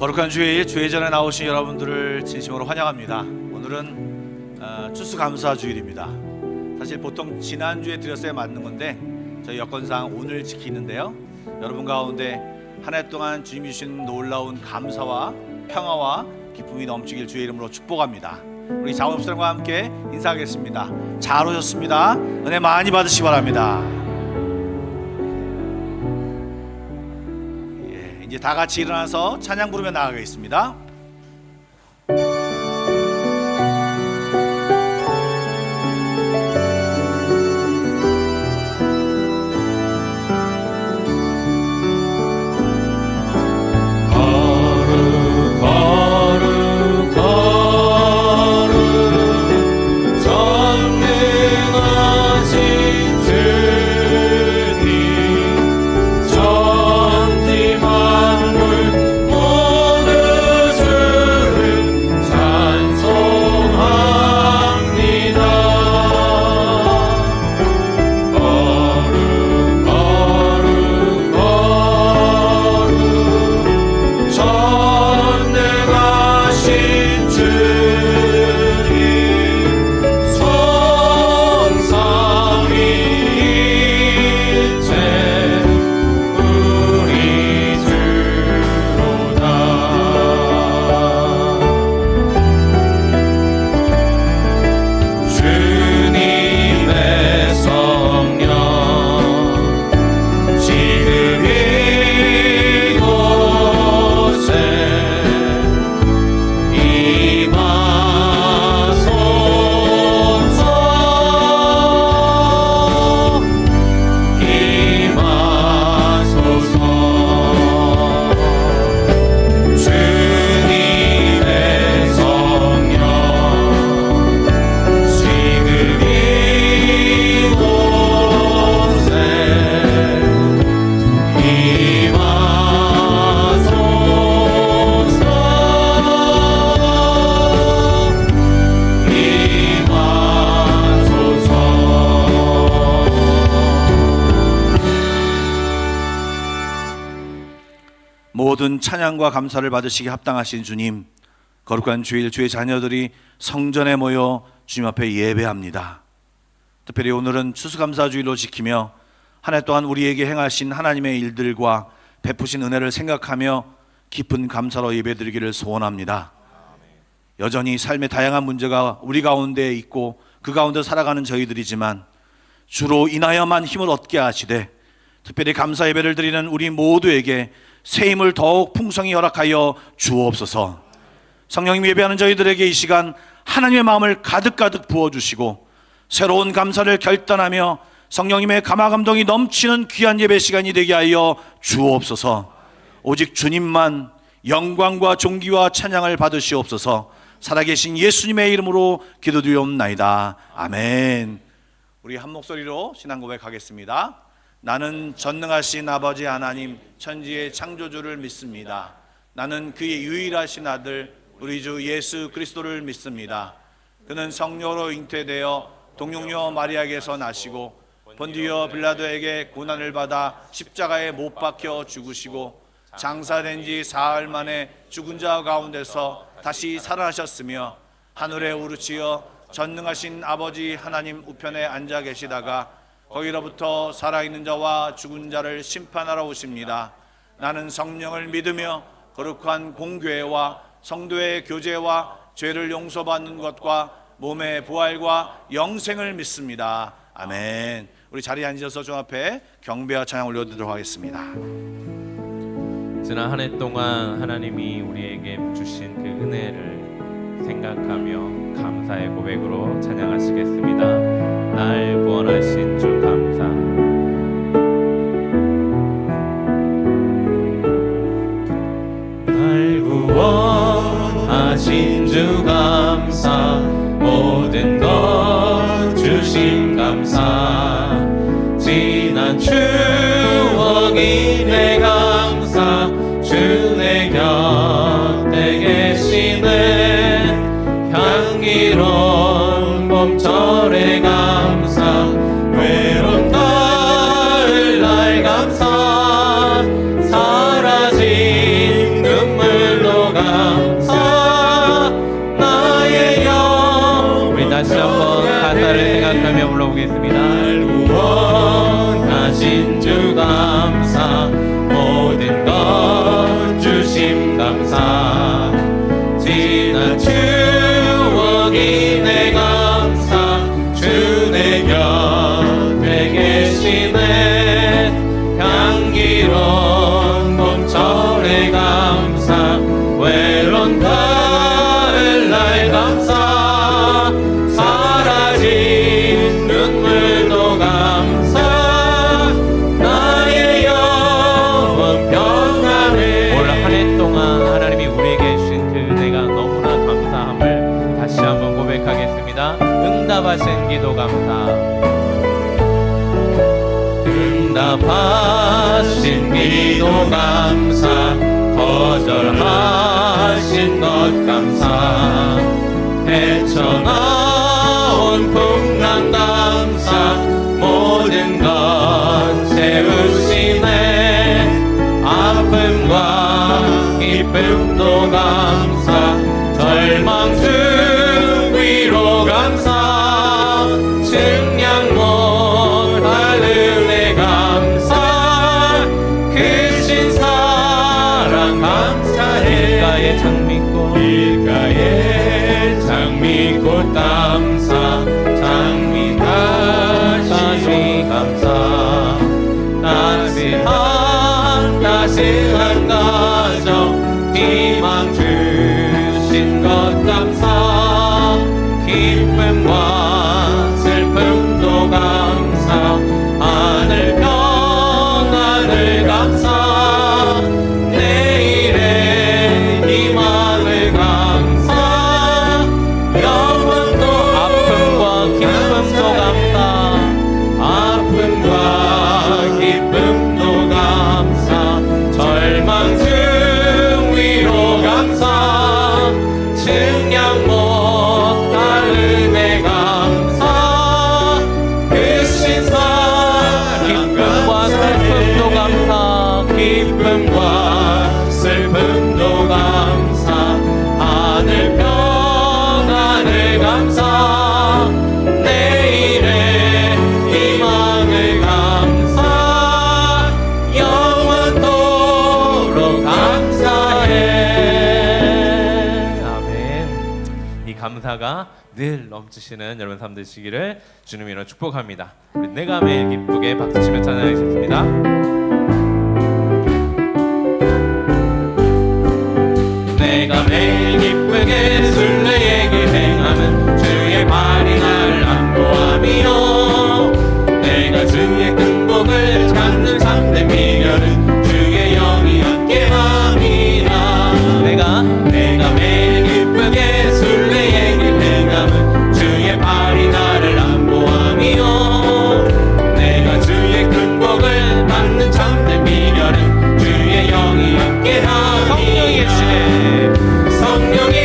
거룩한 주일 주의 전에 나오신 여러분들을 진심으로 환영합니다. 오늘은 추수감사주일입니다. 사실 보통 지난주에 드렸어야 맞는 건데 저희 여건상 오늘 지키는데요, 여러분 가운데 한 해 동안 주님이 주신 놀라운 감사와 평화와 기쁨이 넘치길 주의 이름으로 축복합니다. 우리 자원업사님과 함께 인사하겠습니다. 잘 오셨습니다. 은혜 많이 받으시기 바랍니다. 이제 다 같이 일어나서 찬양 부르며 나아가겠습니다. 모든 찬양과 감사를 받으시기 합당하신 주님, 거룩한 주일 주의 자녀들이 성전에 모여 주님 앞에 예배합니다. 특별히 오늘은 추수감사주일로 지키며 한 해 동안 우리에게 행하신 하나님의 일들과 베푸신 은혜를 생각하며 깊은 감사로 예배드리기를 소원합니다. 여전히 삶의 다양한 문제가 우리 가운데 있고 그 가운데 살아가는 저희들이지만 주로 인하여만 힘을 얻게 하시되, 특별히 감사 예배를 드리는 우리 모두에게 새 힘을 더욱 풍성히 허락하여 주옵소서. 성령님, 예배하는 저희들에게 이 시간 하나님의 마음을 가득가득 부어주시고 새로운 감사를 결단하며 성령님의 감화감동이 넘치는 귀한 예배 시간이 되게 하여 주옵소서. 오직 주님만 영광과 존귀와 찬양을 받으시옵소서. 살아계신 예수님의 이름으로 기도드리옵나이다. 아멘. 우리 한 목소리로 신앙 고백하겠습니다. 나는 전능하신 아버지 하나님 천지의 창조주를 믿습니다. 나는 그의 유일하신 아들 우리 주 예수 그리스도를 믿습니다. 그는 성령으로 잉태되어 동정녀 마리아에게서 나시고 본디오 빌라도에게 고난을 받아 십자가에 못 박혀 죽으시고 장사된 지 사흘 만에 죽은 자 가운데서 다시 살아나셨으며 하늘에 오르치어 전능하신 아버지 하나님 우편에 앉아 계시다가 거기로부터 살아있는 자와 죽은 자를 심판하러 오십니다. 나는 성령을 믿으며 거룩한 공교회와 성도의 교제와 죄를 용서받는 것과 몸의 부활과 영생을 믿습니다. 아멘. 우리 자리에 앉아서 주 앞에 경배와 찬양 올려드리도록 하겠습니다. 지난 한 해 동안 하나님이 우리에게 주신 그 은혜를 생각하며 감사의 고백으로 찬양하시겠습니다. 날 구원하신 주 감사. 날 구원하신 주 감사. 모든 것 주신 감사. 지난 추억이 내 감사. 주 내 곁에 계시네. 향기로운 봄철의 감사. 외로운 가을 날 감사. 사라진 눈물로 다시 한번 가사를 생각하며 불러보겠습니다. 구원하신 주 감사, 모든 것 주심 감사, 지난 추억이 내 감사, 주 내 곁에 계시네. 향기로운 봄철의 감사, 외로운 가을날 감사, 사라진 눈물도 감사, 나의 영혼 평안해. 올 한 해 동안 하나님이 우리에게 주신 그 은혜가 너무나 감사함을 다시 한번 고백하겠습니다. 응답하신 기도 감사, 응답하신 기도 감사, 거절하신 것 감사, 헤쳐나온 풍랑 감사, 모든 것 채우시네. 아픔과 기쁨도 감사, 절망 중 위로 감사, 증량 못할 은혜 감사, 크신 사랑 감사해. 길가의 장미꽃, 길가의 장미꽃 감사, 장미 다시 감사, 따스한 가정 희망 주신 것 감사, 기쁨과 슬픔도 감사, 하늘 평안을 감사, 내일의 희망을 감사, 영원도 아픔과 기쁨도 감사, 아픔과 기쁨도 감사, 절망 중 위로 감사, 증량 못할 은혜 감사, 크신 사랑 기쁨과 슬픔도 감사, 기쁨과 슬픔도 감사, 하늘 평안을 감사, 내일의 희망을 감사, 영원토록 감사해. 아멘. 이 감사가 늘 넘치시는 여러분 삶 되시기를 주님으로 축복합니다. 우리 내가 매일 기쁘게 박수치며 찬양하겠습니다. 내가 매일 기쁘게 순례의 길 행하는 주의 발이 나를 안보하며, 내가 주의 큰 복을 찾는 참된 비결은 주의 영이 함께함이라. 내가 매일 기쁘게 순례의 길 행하는 주의 발이 나를 안보하며, 내가 주의 큰 복을 받는 참된 비결은 주의 영이 함께함이라. 성령이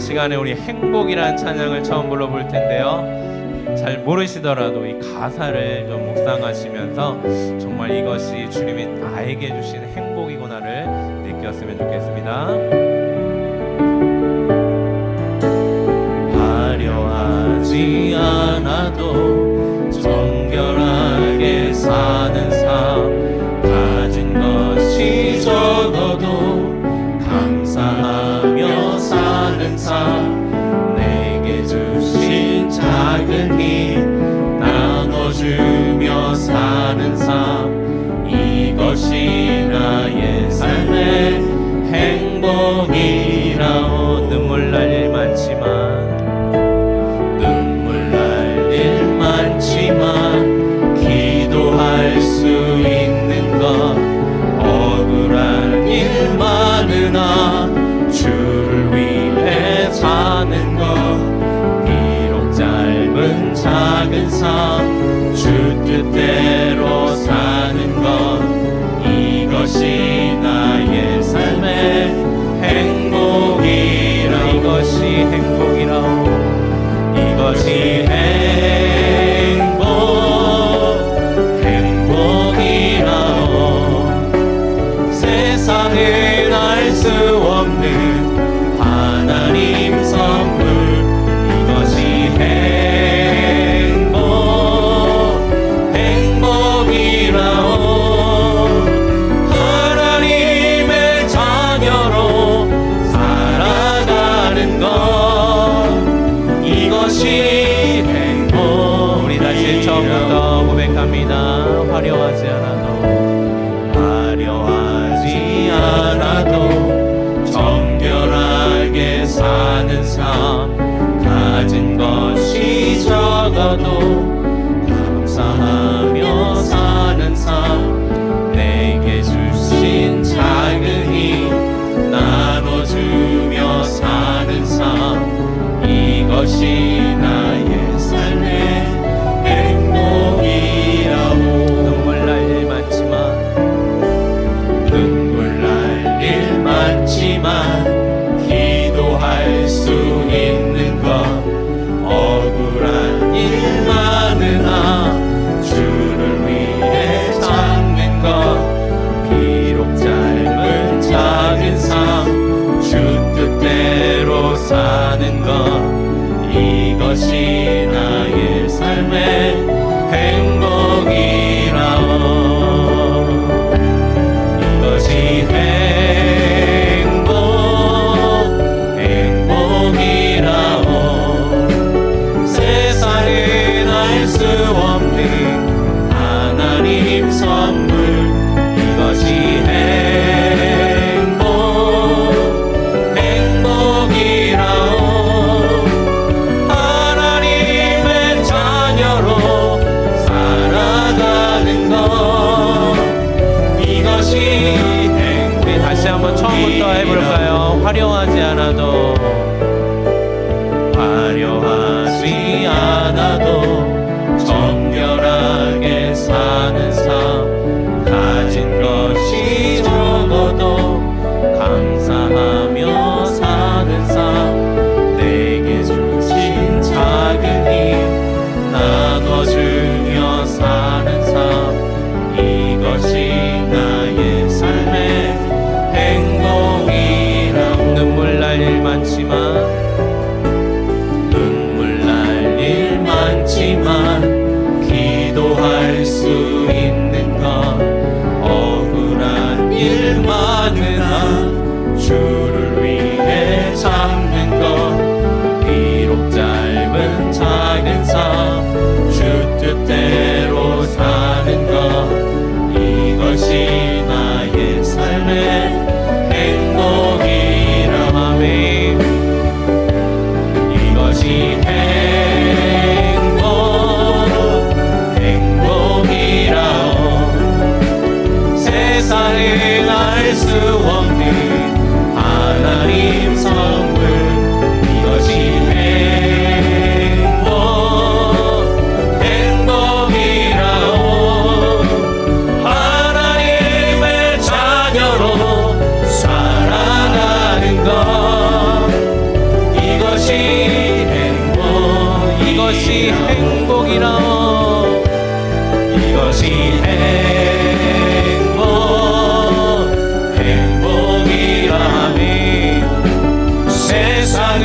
시간에 우리 행복이란 찬양을 처음 불러볼 텐데요. 잘 모르시더라도 이 가사를 좀 묵상하시면서 정말 이것이 주님이 나에게 주신 행복이구나를 느꼈으면 좋겠습니다. 화려하지 않아도 정결하게 사는 삶, 가진 것이 적어도 감사하며 사는 삶, 내게 주신 작은 힘 나눠주며 사는 삶, 이것이 나의 삶의 행복이라오. 눈물 날 일 많지만 기도할 수 있는 것, 억울한 일 많으나 주를 위해 사는 것, 비록 짧은 작은 삶, 주 뜻대로 사는 것, 이것이 나의 삶의 행복이라. 이것이 행복이라오. 이것이 세상에 알 수 없는 하나님 선물, 이것이 행복이라오. 하나님의 자녀로 살아가는 것, 이것이 행복. 우리 다시 처음부터 고백합니다. 화려하지 않아도 정결하게 사는 삶, 가진 것이 적어도 감사하며 사는 삶, 내게 주신 작은 힘 나눠주며 사는 삶, 이것이 나의 삶의 행복이라오. 눈물 날 일 많지만 기도할 수 있는 것, 억울한 일 많으나 주를 위해 찾는 것, 비록 짧은 작은 삶, 주 뜻대로 사는 것, 이것이 나의 삶의 행복이라오. 이것이 선물, 이것이 행복이라오. 하나님의 자녀로 살아가는 것, 이것이 행복. 우리 다시 한번 처음부터 해볼까요? 화려하지 않아도 정결하게 사는 삶, 가진 것이 적어도 감사하며 사는 삶, 내게 주신 작은 힘 나눠주며 사는 삶, 이것이 나의 삶의 행복이라. 눈물 날 일 많지만 기도할 수 있는 것, 억울한 일 많으나 주를 위해 참는 것, 비록 짧은 작은 삶, 주 뜻대로 사는 것, 이것이 나의 삶의 행복이라. 아멘.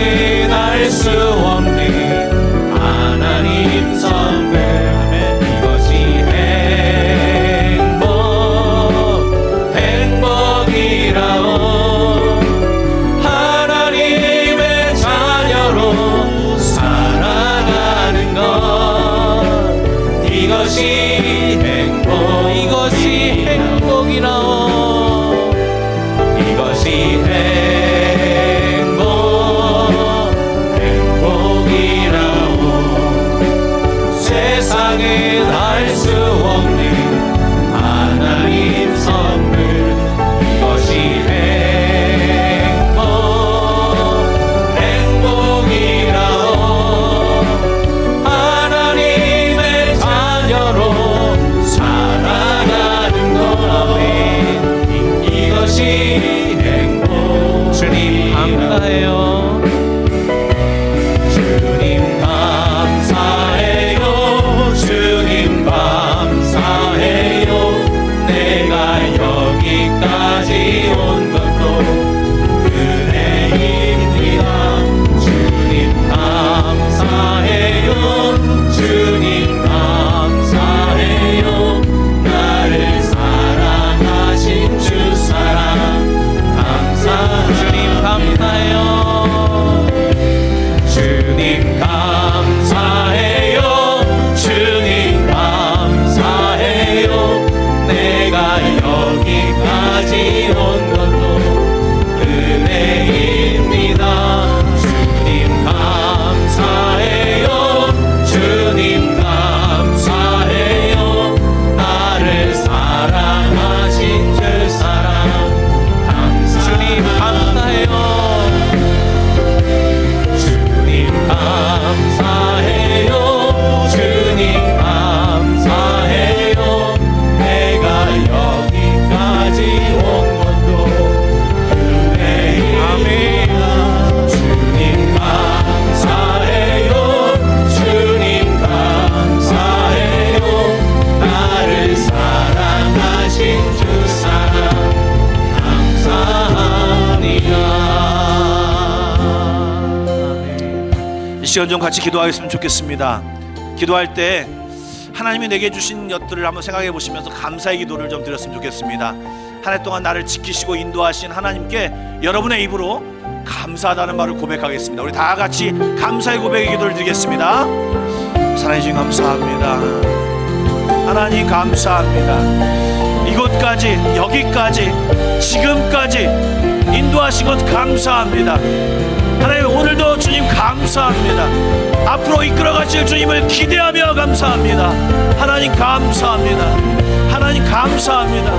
세상에 알 수 없는 하나님 선물 이것이 행복이라오. 하나님의 자녀로 살아가는 것 이것이 행복이라오. 이것이 행복이라오. 세상엔 알 수 없는 하나님 선물 이것이 행복이라오. 하나님의 자녀로 살아가는 것 이것이 행복. 주님 감사해요. 주님 감사해요. 주님 감사해요. 내가 여기까지 온 것도 은혜입니다. 주님 감사해요. 주님 감사해요. 나를 사랑하신 주 사랑 주님 감사해요. 주님 감사해요. 주님 감사해요. 내가 여기까지 온 것도 은혜입니다. 주님 감사해요. 주님 감사해요. 나를 사랑하신 주 사랑 주님 감사해요. 주님 감사해요. 주님 감사해요. 내가 여기까지 온 것도 은혜입니다. 주님 감사해요. 주님 감사해요. 나를 사랑하신 주 사랑 감사합니다. 이 시간 좀 같이 기도하겠으면 좋겠습니다. 기도할 때 하나님이 내게 주신 것들을 한번 생각해 보시면서 감사의 기도를 좀 드렸으면 좋겠습니다. 한 해 동안 나를 지키시고 인도하신 하나님께 여러분의 입으로 감사하다는 말을 고백하겠습니다. 우리 다 같이 감사의 고백의 기도를 드리겠습니다. 하나님 감사합니다. 하나님 감사합니다. 이곳까지 여기까지 지금까지 인도하신 것 감사합니다. 하나님 오늘도 주님 감사합니다. 앞으로 이끌어 가실 주님을 기대하며 감사합니다. 하나님 감사합니다. 하나님 감사합니다.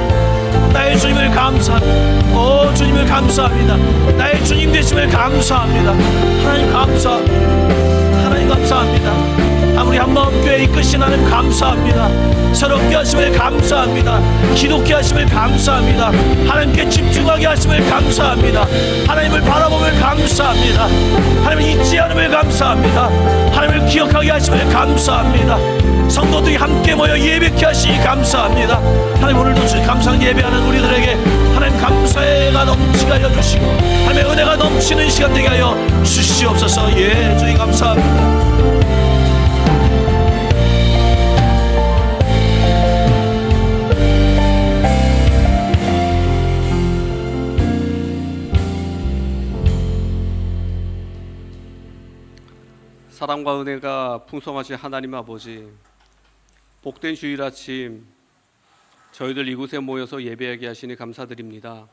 나의 주님을 감사합니다. 오 주님을 감사합니다. 나의 주님 되심을 감사합니다. 하나님 감사합니다. 하나님 감사합니다. 아무리 한마음교회 이끄신 하나님 감사합니다. 새롭게 하심을 감사합니다. 기독게 하심을 감사합니다. 하나님께 집중하게 하심을 감사합니다. 하나님을 바라봄을 감사합니다. 하나님을 잊지 않음을 감사합니다. 하나님을 기억하게 하심을 감사합니다. 성도들이 함께 모여 예배케 하시니 감사합니다. 하나님 오늘도 주님 감사한 예배하는 우리들에게 하나님 감사가 넘치게 하여 주시고 하나님의 은혜가 넘치는 시간 되게 하여 주시옵소서. 예 주님 감사합니다. 사랑과 은혜가 풍성하신 하나님 아버지, 복된 주일 아침 저희들 이곳에 모여서 예배하게 하시니 감사드립니다.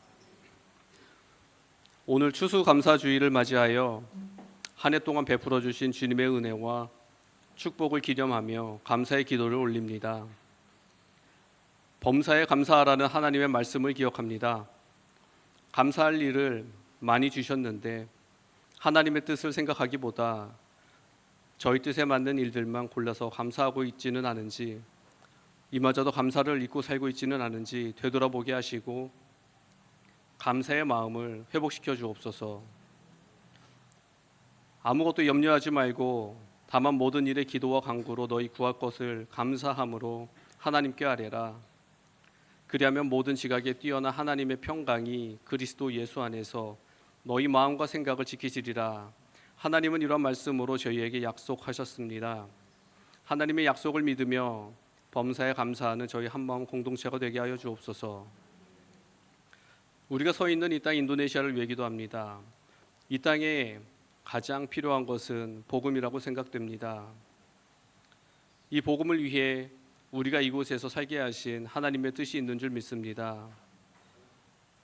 오늘 추수감사주일을 맞이하여 한 해 동안 베풀어 주신 주님의 은혜와 축복을 기념하며 감사의 기도를 올립니다. 범사에 감사하라는 하나님의 말씀을 기억합니다. 감사할 일을 많이 주셨는데 하나님의 뜻을 생각하기보다 저희 뜻에 맞는 일들만 골라서 감사하고 있지는 않은지, 이마저도 감사를 잊고 살고 있지는 않은지 되돌아보게 하시고 감사의 마음을 회복시켜 주옵소서. 아무것도 염려하지 말고 다만 모든 일에 기도와 간구로 너희 구할 것을 감사함으로 하나님께 아뢰라. 그리하면 모든 지각에 뛰어난 하나님의 평강이 그리스도 예수 안에서 너희 마음과 생각을 지키시리라. 하나님은 이러한 말씀으로 저희에게 약속하셨습니다. 하나님의 약속을 믿으며 범사에 감사하는 저희 한마음 공동체가 되게 하여 주옵소서. 우리가 서 있는 이 땅 인도네시아를 위해 기도합니다. 이 땅에 가장 필요한 것은 복음이라고 생각됩니다. 이 복음을 위해 우리가 이곳에서 살게 하신 하나님의 뜻이 있는 줄 믿습니다.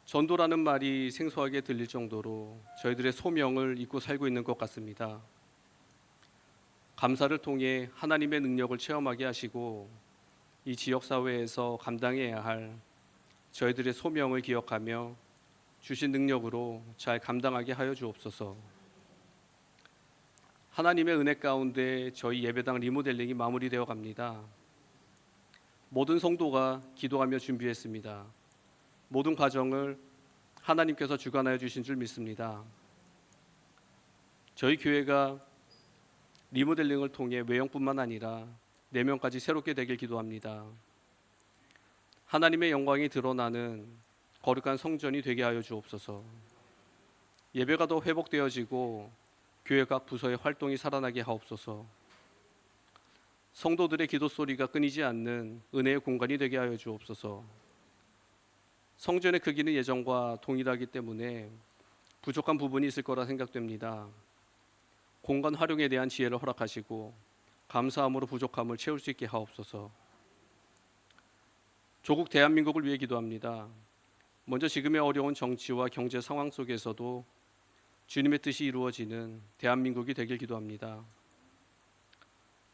전도라는 말이 생소하게 들릴 정도로 저희들의 소명을 잊고 살고 있는 것 같습니다. 감사를 통해 하나님의 능력을 체험하게 하시고 이 지역사회에서 감당해야 할 저희들의 소명을 기억하며 주신 능력으로 잘 감당하게 하여 주옵소서. 하나님의 은혜 가운데 저희 예배당 리모델링이 마무리되어 갑니다. 모든 성도가 기도하며 준비했습니다. 모든 과정을 하나님께서 주관하여 주신 줄 믿습니다. 저희 교회가 리모델링을 통해 외형뿐만 아니라 내면까지 새롭게 되길 기도합니다. 하나님의 영광이 드러나는 거룩한 성전이 되게 하여 주옵소서. 예배가 더 회복되어지고 교회 각 부서의 활동이 살아나게 하옵소서. 성도들의 기도 소리가 끊이지 않는 은혜의 공간이 되게 하여 주옵소서. 성전의 크기는 예전과 동일하기 때문에 부족한 부분이 있을 거라 생각됩니다. 공간 활용에 대한 지혜를 허락하시고 감사함으로 부족함을 채울 수 있게 하옵소서. 조국 대한민국을 위해 기도합니다. 먼저 지금의 어려운 정치와 경제 상황 속에서도 주님의 뜻이 이루어지는 대한민국이 되길 기도합니다.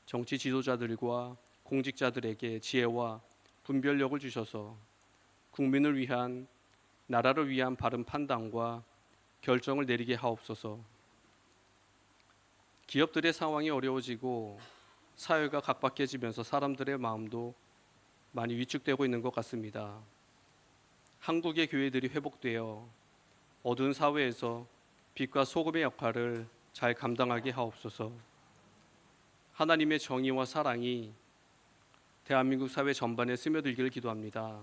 정치 지도자들과 공직자들에게 지혜와 분별력을 주셔서 국민을 위한, 나라를 위한 바른 판단과 결정을 내리게 하옵소서. 기업들의 상황이 어려워지고 사회가 각박해지면서 사람들의 마음도 많이 위축되고 있는 것 같습니다. 한국의 교회들이 회복되어 어두운 사회에서 빛과 소금의 역할을 잘 감당하게 하옵소서. 하나님의 정의와 사랑이 대한민국 사회 전반에 스며들기를 기도합니다.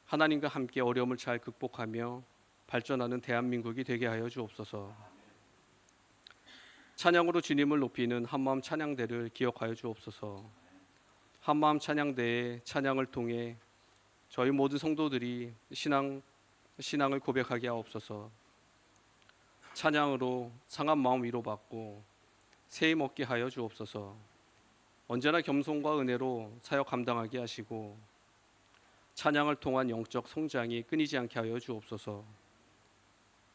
하나님과 함께 어려움을 잘 극복하며 발전하는 대한민국이 되게 하여 주옵소서. 찬양으로 주님을 높이는 한마음 찬양대를 기억하여 주옵소서. 한마음 찬양대의 찬양을 통해 저희 모든 성도들이 신앙을 고백하게 하옵소서. 찬양으로 상한 마음 위로받고 새힘 얻게 하여 주옵소서. 언제나 겸손과 은혜로 사역 감당하게 하시고 찬양을 통한 영적 성장이 끊이지 않게 하여 주옵소서.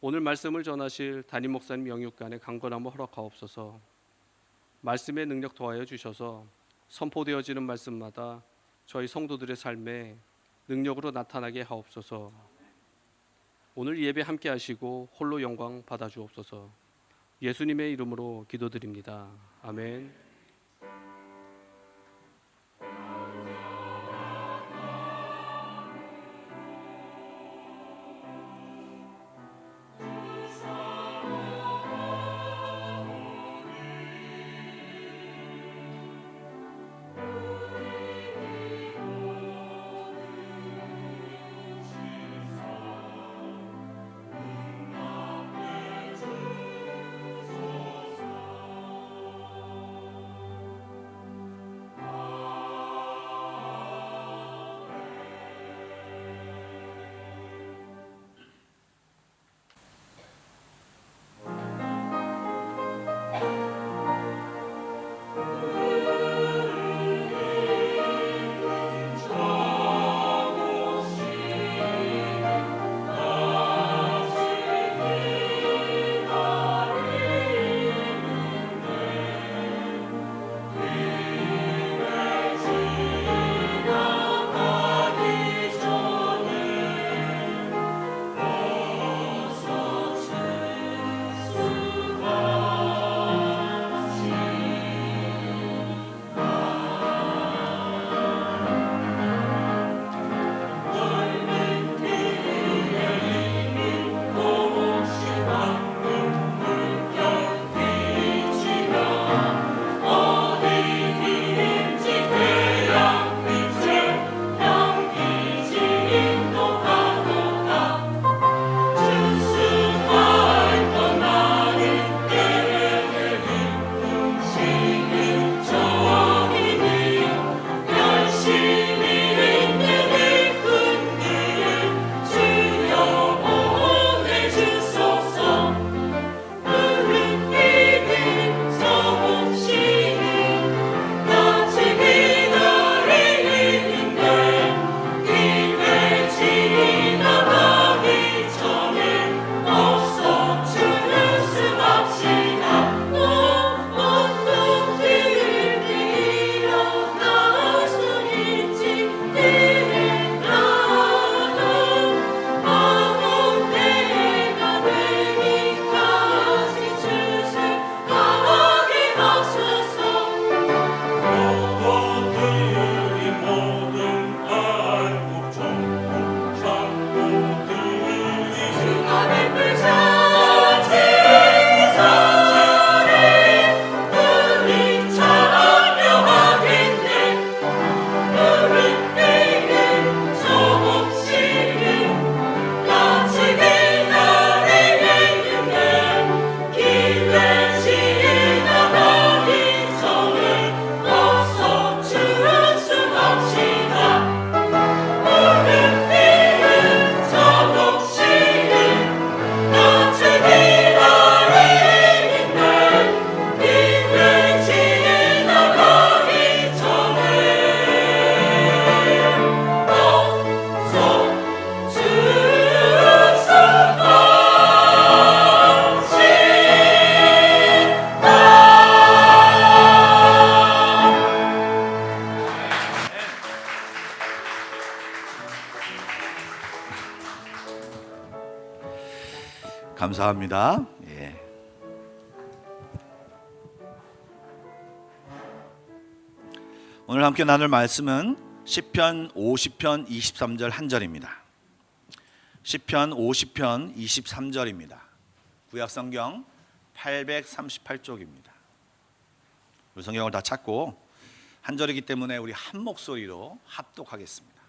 오늘 말씀을 전하실 담임 목사님 영육간에 강건함을 허락하옵소서. 말씀의 능력 더하여 주셔서 선포되어지는 말씀마다 저희 성도들의 삶에 능력으로 나타나게 하옵소서. 오늘 예배 함께 하시고 홀로 영광 받아 주옵소서. 예수님의 이름으로 기도드립니다. 아멘. 감사합니다. 예. 오늘 함께 나눌 말씀은 시편 50편 23절 한 절입니다. 시편 50편 23절입니다. 구약 성경 838쪽입니다. 우리 성경을 다 찾고 한 절이기 때문에 우리 한 목소리로 합독하겠습니다.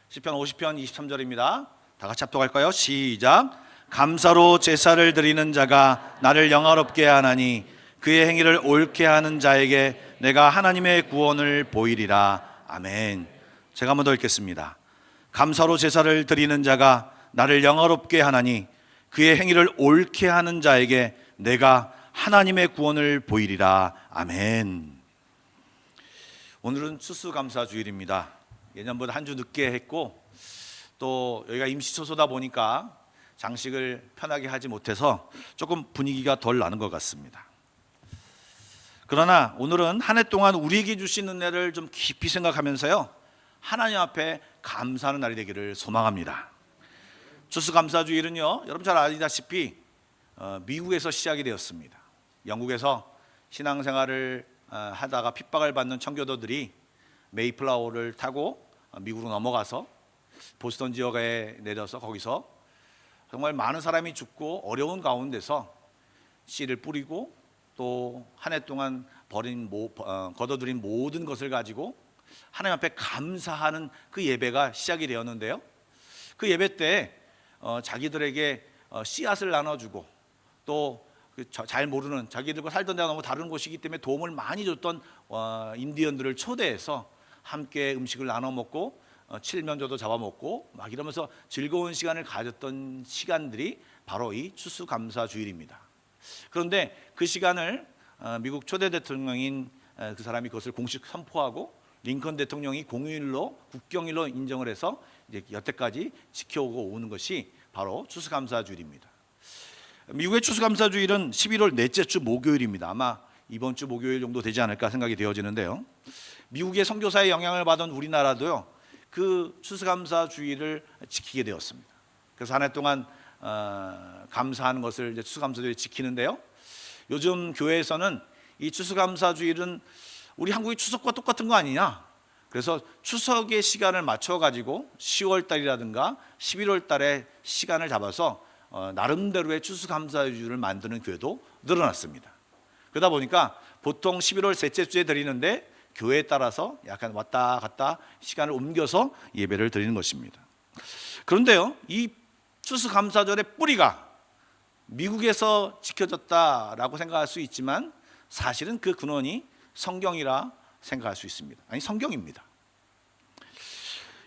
시편 50편 23절입니다. 다 같이 합독할까요? 시작. 감사로 제사를 드리는 자가 나를 영화롭게 하나니 그의 행위를 옳게 하는 자에게 내가 하나님의 구원을 보이리라. 아멘. 제가 한번 더 읽겠습니다. 감사로 제사를 드리는 자가 나를 영화롭게 하나니 그의 행위를 옳게 하는 자에게 내가 하나님의 구원을 보이리라. 아멘. 오늘은 추수감사주일입니다. 예년보다 한 주 늦게 했고 또 여기가 임시초소다 보니까 장식을 편하게 하지 못해서 조금 분위기가 덜 나는 것 같습니다. 그러나 오늘은 한 해 동안 우리에게 주신 은혜를 좀 깊이 생각하면서요, 하나님 앞에 감사하는 날이 되기를 소망합니다. 추수감사주일은요, 여러분 잘 아시다시피 미국에서 시작이 되었습니다. 영국에서 신앙생활을 하다가 핍박을 받는 청교도들이 메이플라워를 타고 미국으로 넘어가서 보스턴 지역에 내려서 거기서 정말 많은 사람이 죽고 어려운 가운데서 씨를 뿌리고 또 한 해 동안 거둬들인 모든 것을 가지고 하나님 앞에 감사하는 그 예배가 시작이 되었는데요, 그 예배 때 자기들에게 씨앗을 나눠주고 또 잘 모르는, 자기들과 살던 데가 너무 다른 곳이기 때문에 도움을 많이 줬던 인디언들을 초대해서 함께 음식을 나눠 먹고 칠면조도 잡아먹고 막 이러면서 즐거운 시간을 가졌던 시간들이 바로 이 추수감사주일입니다. 그런데 그 시간을 미국 초대 대통령인 그 사람이 그것을 공식 선포하고 링컨 대통령이 공휴일로, 국경일로 인정을 해서 이제 여태까지 지켜오고 오는 것이 바로 추수감사주일입니다. 미국의 추수감사주일은 11월 넷째 주 목요일입니다. 아마 이번 주 목요일 정도 되지 않을까 생각이 되어지는데요, 미국의 선교사의 영향을 받은 우리나라도요, 그 추수감사주일을 지키게 되었습니다. 그래서 한 해 동안 감사하는 것을 이제 추수감사주일 지키는데요, 요즘 교회에서는 이 추수감사주일은 우리 한국의 추석과 똑같은 거 아니냐, 그래서 추석의 시간을 맞춰 가지고 10월 달이라든가 11월 달에 시간을 잡아서 나름대로의 추수감사주일을 만드는 교회도 늘어났습니다. 그러다 보니까 보통 11월 셋째 주에 드리는데 교회에 따라서 약간 왔다 갔다 시간을 옮겨서 예배를 드리는 것입니다. 그런데요, 이 추수감사절의 뿌리가 미국에서 지켜졌다라고 생각할 수 있지만 사실은 그 근원이 성경이라 생각할 수 있습니다. 아니, 성경입니다.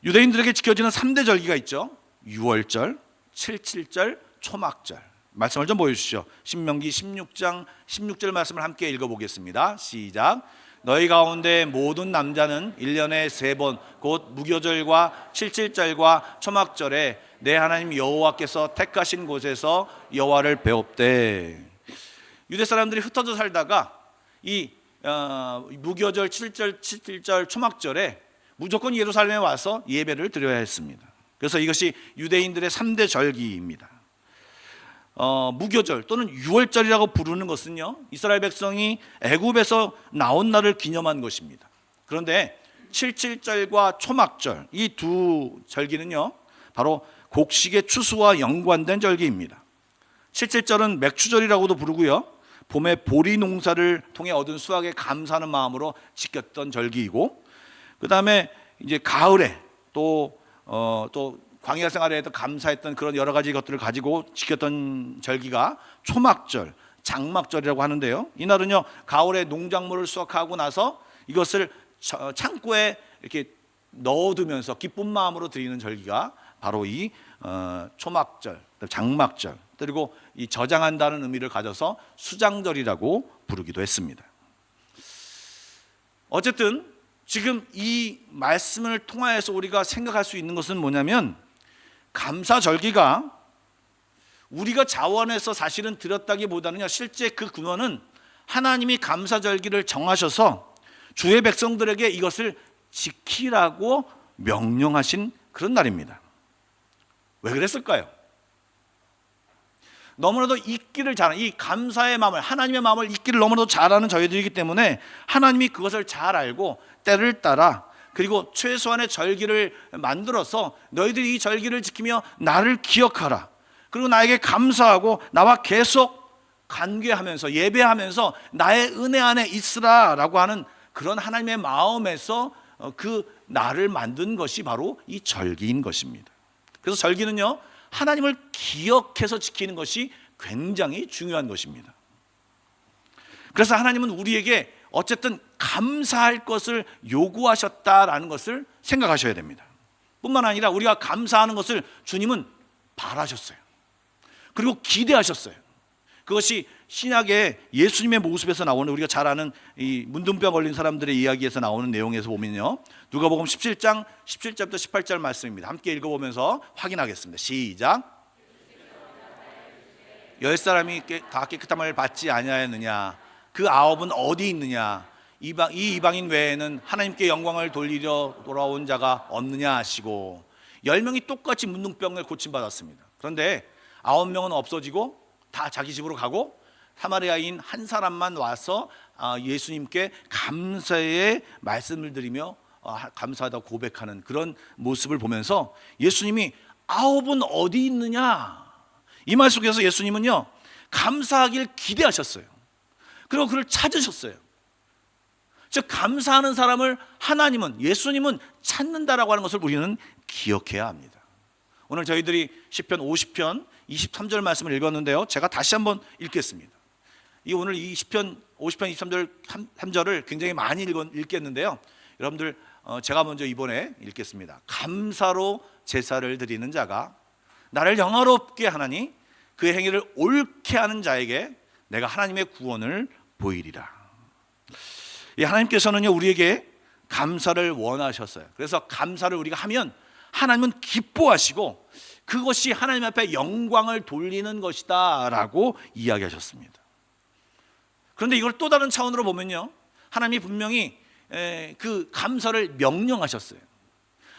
유대인들에게 지켜지는 3대 절기가 있죠. 유월절, 칠칠절, 초막절. 말씀을 좀 보여주시죠. 신명기 16장 16절 말씀을 함께 읽어보겠습니다. 시작. 너희 가운데 모든 남자는 1년에 3번 곧 무교절과 칠칠절과 초막절에 내 하나님 여호와께서 택하신 곳에서 여호와를 배웁되. 유대 사람들이 흩어져 살다가 이 무교절, 칠칠절, 초막절에 무조건 예루살렘에 와서 예배를 드려야 했습니다. 그래서 이것이 유대인들의 3대 절기입니다. 무교절 또는 유월절이라고 부르는 것은요, 이스라엘 백성이 애굽에서 나온 날을 기념한 것입니다. 그런데 칠칠절과 초막절, 이 두 절기는요, 바로 곡식의 추수와 연관된 절기입니다. 칠칠절은 맥추절이라고도 부르고요, 봄에 보리 농사를 통해 얻은 수확에 감사하는 마음으로 지켰던 절기이고, 그 다음에 이제 가을에 또 광야 생활에도 감사했던 그런 여러 가지 것들을 가지고 지켰던 절기가 초막절, 장막절이라고 하는데요, 이날은요, 가을에 농작물을 수확하고 나서 이것을 창고에 이렇게 넣어두면서 기쁜 마음으로 드리는 절기가 바로 이 초막절, 장막절, 그리고 이 저장한다는 의미를 가져서 수장절이라고 부르기도 했습니다. 어쨌든 지금 이 말씀을 통하여서 우리가 생각할 수 있는 것은 뭐냐면, 감사절기가 우리가 자원해서 사실은 드렸다기보다는요, 실제 그 근원은 하나님이 감사절기를 정하셔서 주의 백성들에게 이것을 지키라고 명령하신 그런 날입니다. 왜 그랬을까요? 너무나도 잊기를 잘하는, 이 감사의 마음을, 하나님의 마음을 잊기를 너무나도 잘하는 저희들이기 때문에 하나님이 그것을 잘 알고 때를 따라, 그리고 최소한의 절기를 만들어서 너희들이 이 절기를 지키며 나를 기억하라, 그리고 나에게 감사하고 나와 계속 관계하면서 예배하면서 나의 은혜 안에 있으라 라고 하는 그런 하나님의 마음에서 그 나를 만든 것이 바로 이 절기인 것입니다. 그래서 절기는요, 하나님을 기억해서 지키는 것이 굉장히 중요한 것입니다. 그래서 하나님은 우리에게 어쨌든 감사할 것을 요구하셨다라는 것을 생각하셔야 됩니다. 뿐만 아니라 우리가 감사하는 것을 주님은 바라셨어요. 그리고 기대하셨어요. 그것이 신약의 예수님의 모습에서 나오는, 우리가 잘 아는 이 문둥병 걸린 사람들의 이야기에서 나오는 내용에서 보면요, 누가복음 17장 17절부터 18절 말씀입니다. 함께 읽어보면서 확인하겠습니다. 시작. 10사람이 다 깨끗함을 받지 아니하였느냐? 그 9은 어디 있느냐? 이 이방인 외에는 하나님께 영광을 돌리려 돌아온 자가 없느냐 하시고, 10명이 똑같이 문둥병을 고침받았습니다. 그런데 9명은 없어지고 다 자기 집으로 가고, 사마리아인 한 사람만 와서 예수님께 감사의 말씀을 드리며 감사하다고 고백하는 그런 모습을 보면서 예수님이 9은 어디 있느냐, 이 말 속에서 예수님은요, 감사하길 기대하셨어요. 그리고 그를 찾으셨어요. 즉 감사하는 사람을 하나님은, 예수님은 찾는다라고 하는 것을 우리는 기억해야 합니다. 오늘 저희들이 시편 50편 23절 말씀을 읽었는데요, 제가 다시 한번 읽겠습니다. 오늘 이 시편 50편 23절을 굉장히 많이 읽겠는데요, 여러분들 제가 먼저 이번에 읽겠습니다. 감사로 제사를 드리는 자가 나를 영화롭게 하나니 그의 행위를 옳게 하는 자에게 내가 하나님의 구원을 보이리라. 하나님께서는요, 우리에게 감사를 원하셨어요. 그래서 감사를 우리가 하면 하나님은 기뻐하시고 그것이 하나님 앞에 영광을 돌리는 것이다 라고 이야기하셨습니다. 그런데 이걸 또 다른 차원으로 보면요, 하나님이 분명히 그 감사를 명령하셨어요.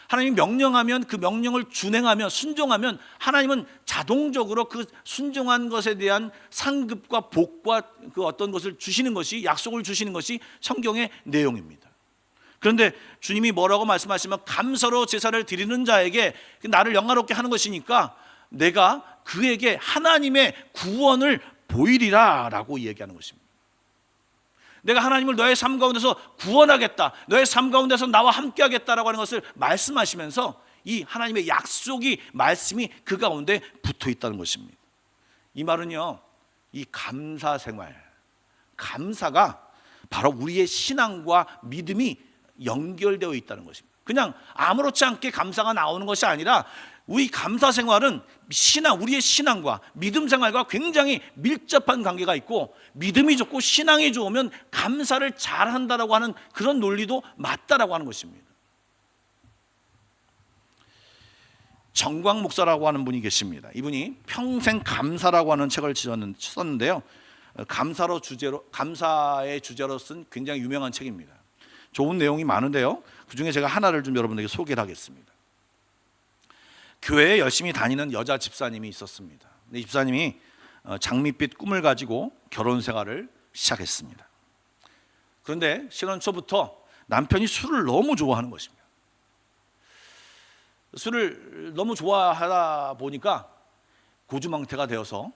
하나님이 명령하면 그 명령을 준행하면, 순종하면 하나님은 자동적으로 그 순종한 것에 대한 상급과 복과 그 어떤 것을 주시는 것이, 약속을 주시는 것이 성경의 내용입니다. 그런데 주님이 뭐라고 말씀하시면, 감사로 제사를 드리는 자에게 나를 영화롭게 하는 것이니까 내가 그에게 하나님의 구원을 보이리라 라고 얘기하는 것입니다. 내가 하나님을 너의 삶 가운데서 구원하겠다, 너의 삶 가운데서 나와 함께 하겠다라고 하는 것을 말씀하시면서 이 하나님의 약속이, 말씀이 그 가운데 붙어 있다는 것입니다. 이 말은요, 이 감사 생활, 감사가 바로 우리의 신앙과 믿음이 연결되어 있다는 것입니다. 그냥 아무렇지 않게 감사가 나오는 것이 아니라 우리 감사 생활은 우리의 신앙과 믿음 생활과 굉장히 밀접한 관계가 있고, 믿음이 좋고 신앙이 좋으면 감사를 잘한다라고 하는 그런 논리도 맞다라고 하는 것입니다. 정광 목사라고 하는 분이 계십니다. 이분이 평생 감사라고 하는 책을 썼는데요, 감사의 주제로 쓴 굉장히 유명한 책입니다. 좋은 내용이 많은데요, 그 중에 제가 하나를 좀 여러분에게 소개를 하겠습니다. 교회에 열심히 다니는 여자 집사님이 있었습니다. 이 집사님이 장밋빛 꿈을 가지고 결혼 생활을 시작했습니다. 그런데 신혼 초부터 남편이 술을 너무 좋아하는 것입니다. 술을 너무 좋아하다 보니까 고주망태가 되어서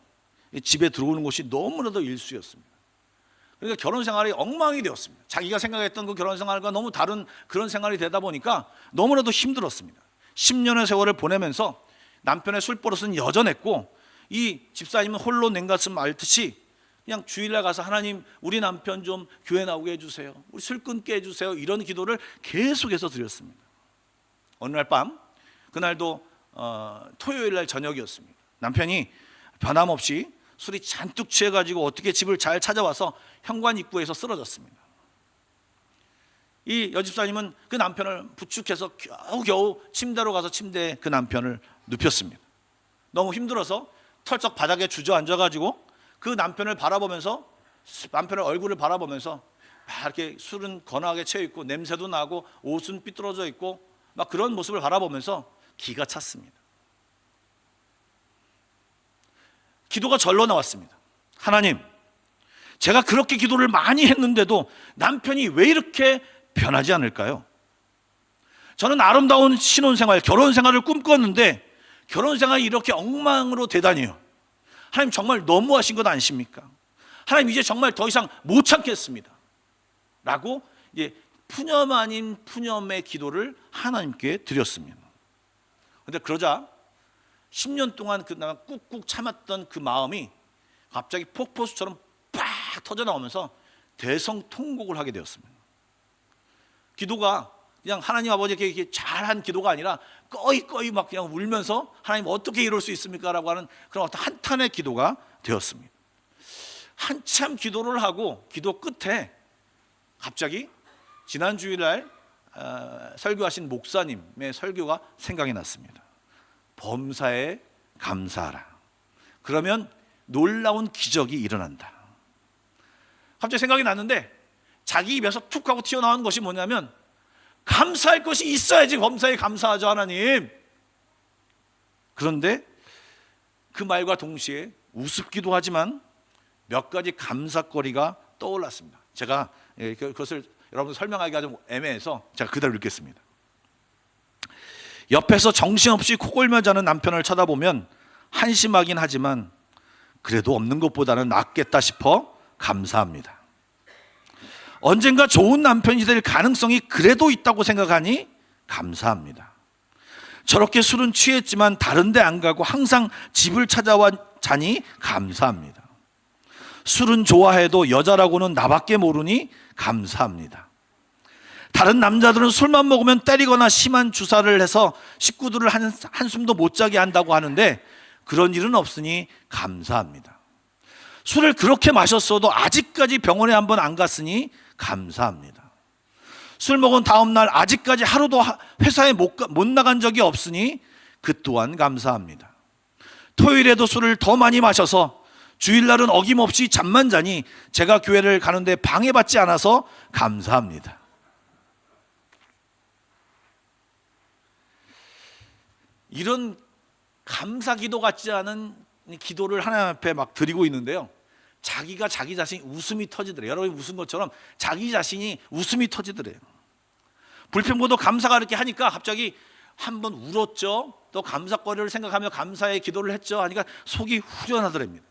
집에 들어오는 것이 너무나도 일수였습니다. 그러니까 결혼 생활이 엉망이 되었습니다. 자기가 생각했던 그 결혼 생활과 너무 다른 그런 생활이 되다 보니까 너무나도 힘들었습니다. 10년의 세월을 보내면서 남편의 술버릇은 여전했고, 이 집사님은 홀로 냉가슴 앓듯이 그냥 주일날 가서 하나님, 우리 남편 좀 교회 나오게 해주세요, 우리 술 끊게 해주세요, 이런 기도를 계속해서 드렸습니다. 어느 날 밤, 그날도 토요일날 저녁이었습니다. 남편이 변함없이 술이 잔뜩 취해가지고 어떻게 집을 잘 찾아와서 현관 입구에서 쓰러졌습니다. 이 여집사님은 그 남편을 부축해서 겨우겨우 침대로 가서 침대에 그 남편을 눕혔습니다. 너무 힘들어서 털썩 바닥에 주저앉아가지고 그 남편을 바라보면서, 남편의 얼굴을 바라보면서 막 이렇게 술은 거나하게 채워 있고 냄새도 나고 옷은 삐뚤어져 있고 막 그런 모습을 바라보면서 기가 찼습니다. 기도가 절로 나왔습니다. 하나님, 제가 그렇게 기도를 많이 했는데도 남편이 왜 이렇게 변하지 않을까요? 저는 아름다운 신혼생활, 결혼생활을 꿈꿨는데 결혼생활이 이렇게 엉망으로 되다니요. 하나님 정말 너무하신 것 아니십니까? 하나님 이제 정말 더 이상 못 참겠습니다 라고 이제 푸념 아닌 푸념의 기도를 하나님께 드렸습니다. 그런데 그러자 10년 동안 그 꾹꾹 참았던 그 마음이 갑자기 폭포수처럼 팍 터져나오면서 대성통곡을 하게 되었습니다. 기도가 그냥 하나님 아버지께 이렇게 잘한 기도가 아니라 꺼이 막 그냥 울면서 하나님 어떻게 이럴 수 있습니까? 라고 하는 그런 어떤 한탄의 기도가 되었습니다. 한참 기도를 하고 기도 끝에 갑자기 지난 주일날 설교하신 목사님의 설교가 생각이 났습니다. 범사에 감사하라. 그러면 놀라운 기적이 일어난다. 갑자기 생각이 났는데 자기 입에서 툭 하고 튀어나온 것이 뭐냐면 감사할 것이 있어야지 범사에 감사하죠 하나님. 그런데 그 말과 동시에 우습기도 하지만 몇 가지 감사거리가 떠올랐습니다. 제가 그것을 여러분 설명하기가 좀 애매해서 제가 그대로 읽겠습니다. 옆에서 정신없이 코골며 자는 남편을 쳐다보면 한심하긴 하지만 그래도 없는 것보다는 낫겠다 싶어 감사합니다. 언젠가 좋은 남편이 될 가능성이 그래도 있다고 생각하니 감사합니다. 저렇게 술은 취했지만 다른 데 안 가고 항상 집을 찾아와 자니 감사합니다. 술은 좋아해도 여자라고는 나밖에 모르니 감사합니다. 다른 남자들은 술만 먹으면 때리거나 심한 주사를 해서 식구들을 한숨도 못 자게 한다고 하는데 그런 일은 없으니 감사합니다. 술을 그렇게 마셨어도 아직까지 병원에 한번 안 갔으니 감사합니다. 술 먹은 다음 날 아직까지 하루도 회사에 못 나간 적이 없으니 그 또한 감사합니다. 토요일에도 술을 더 많이 마셔서 주일날은 어김없이 잠만 자니 제가 교회를 가는데 방해받지 않아서 감사합니다. 이런 감사기도 같지 않은 기도를 하나님 앞에 막 드리고 있는데요, 자기가 자기 자신이 웃음이 터지더래요. 여러분이 웃은 것처럼 자기 자신이 웃음이 터지더래요. 불평보도 감사가 이렇게 하니까 갑자기 한번 울었죠. 또 감사거리를 생각하며 감사의 기도를 했죠. 하니까 속이 후련하더랍니다.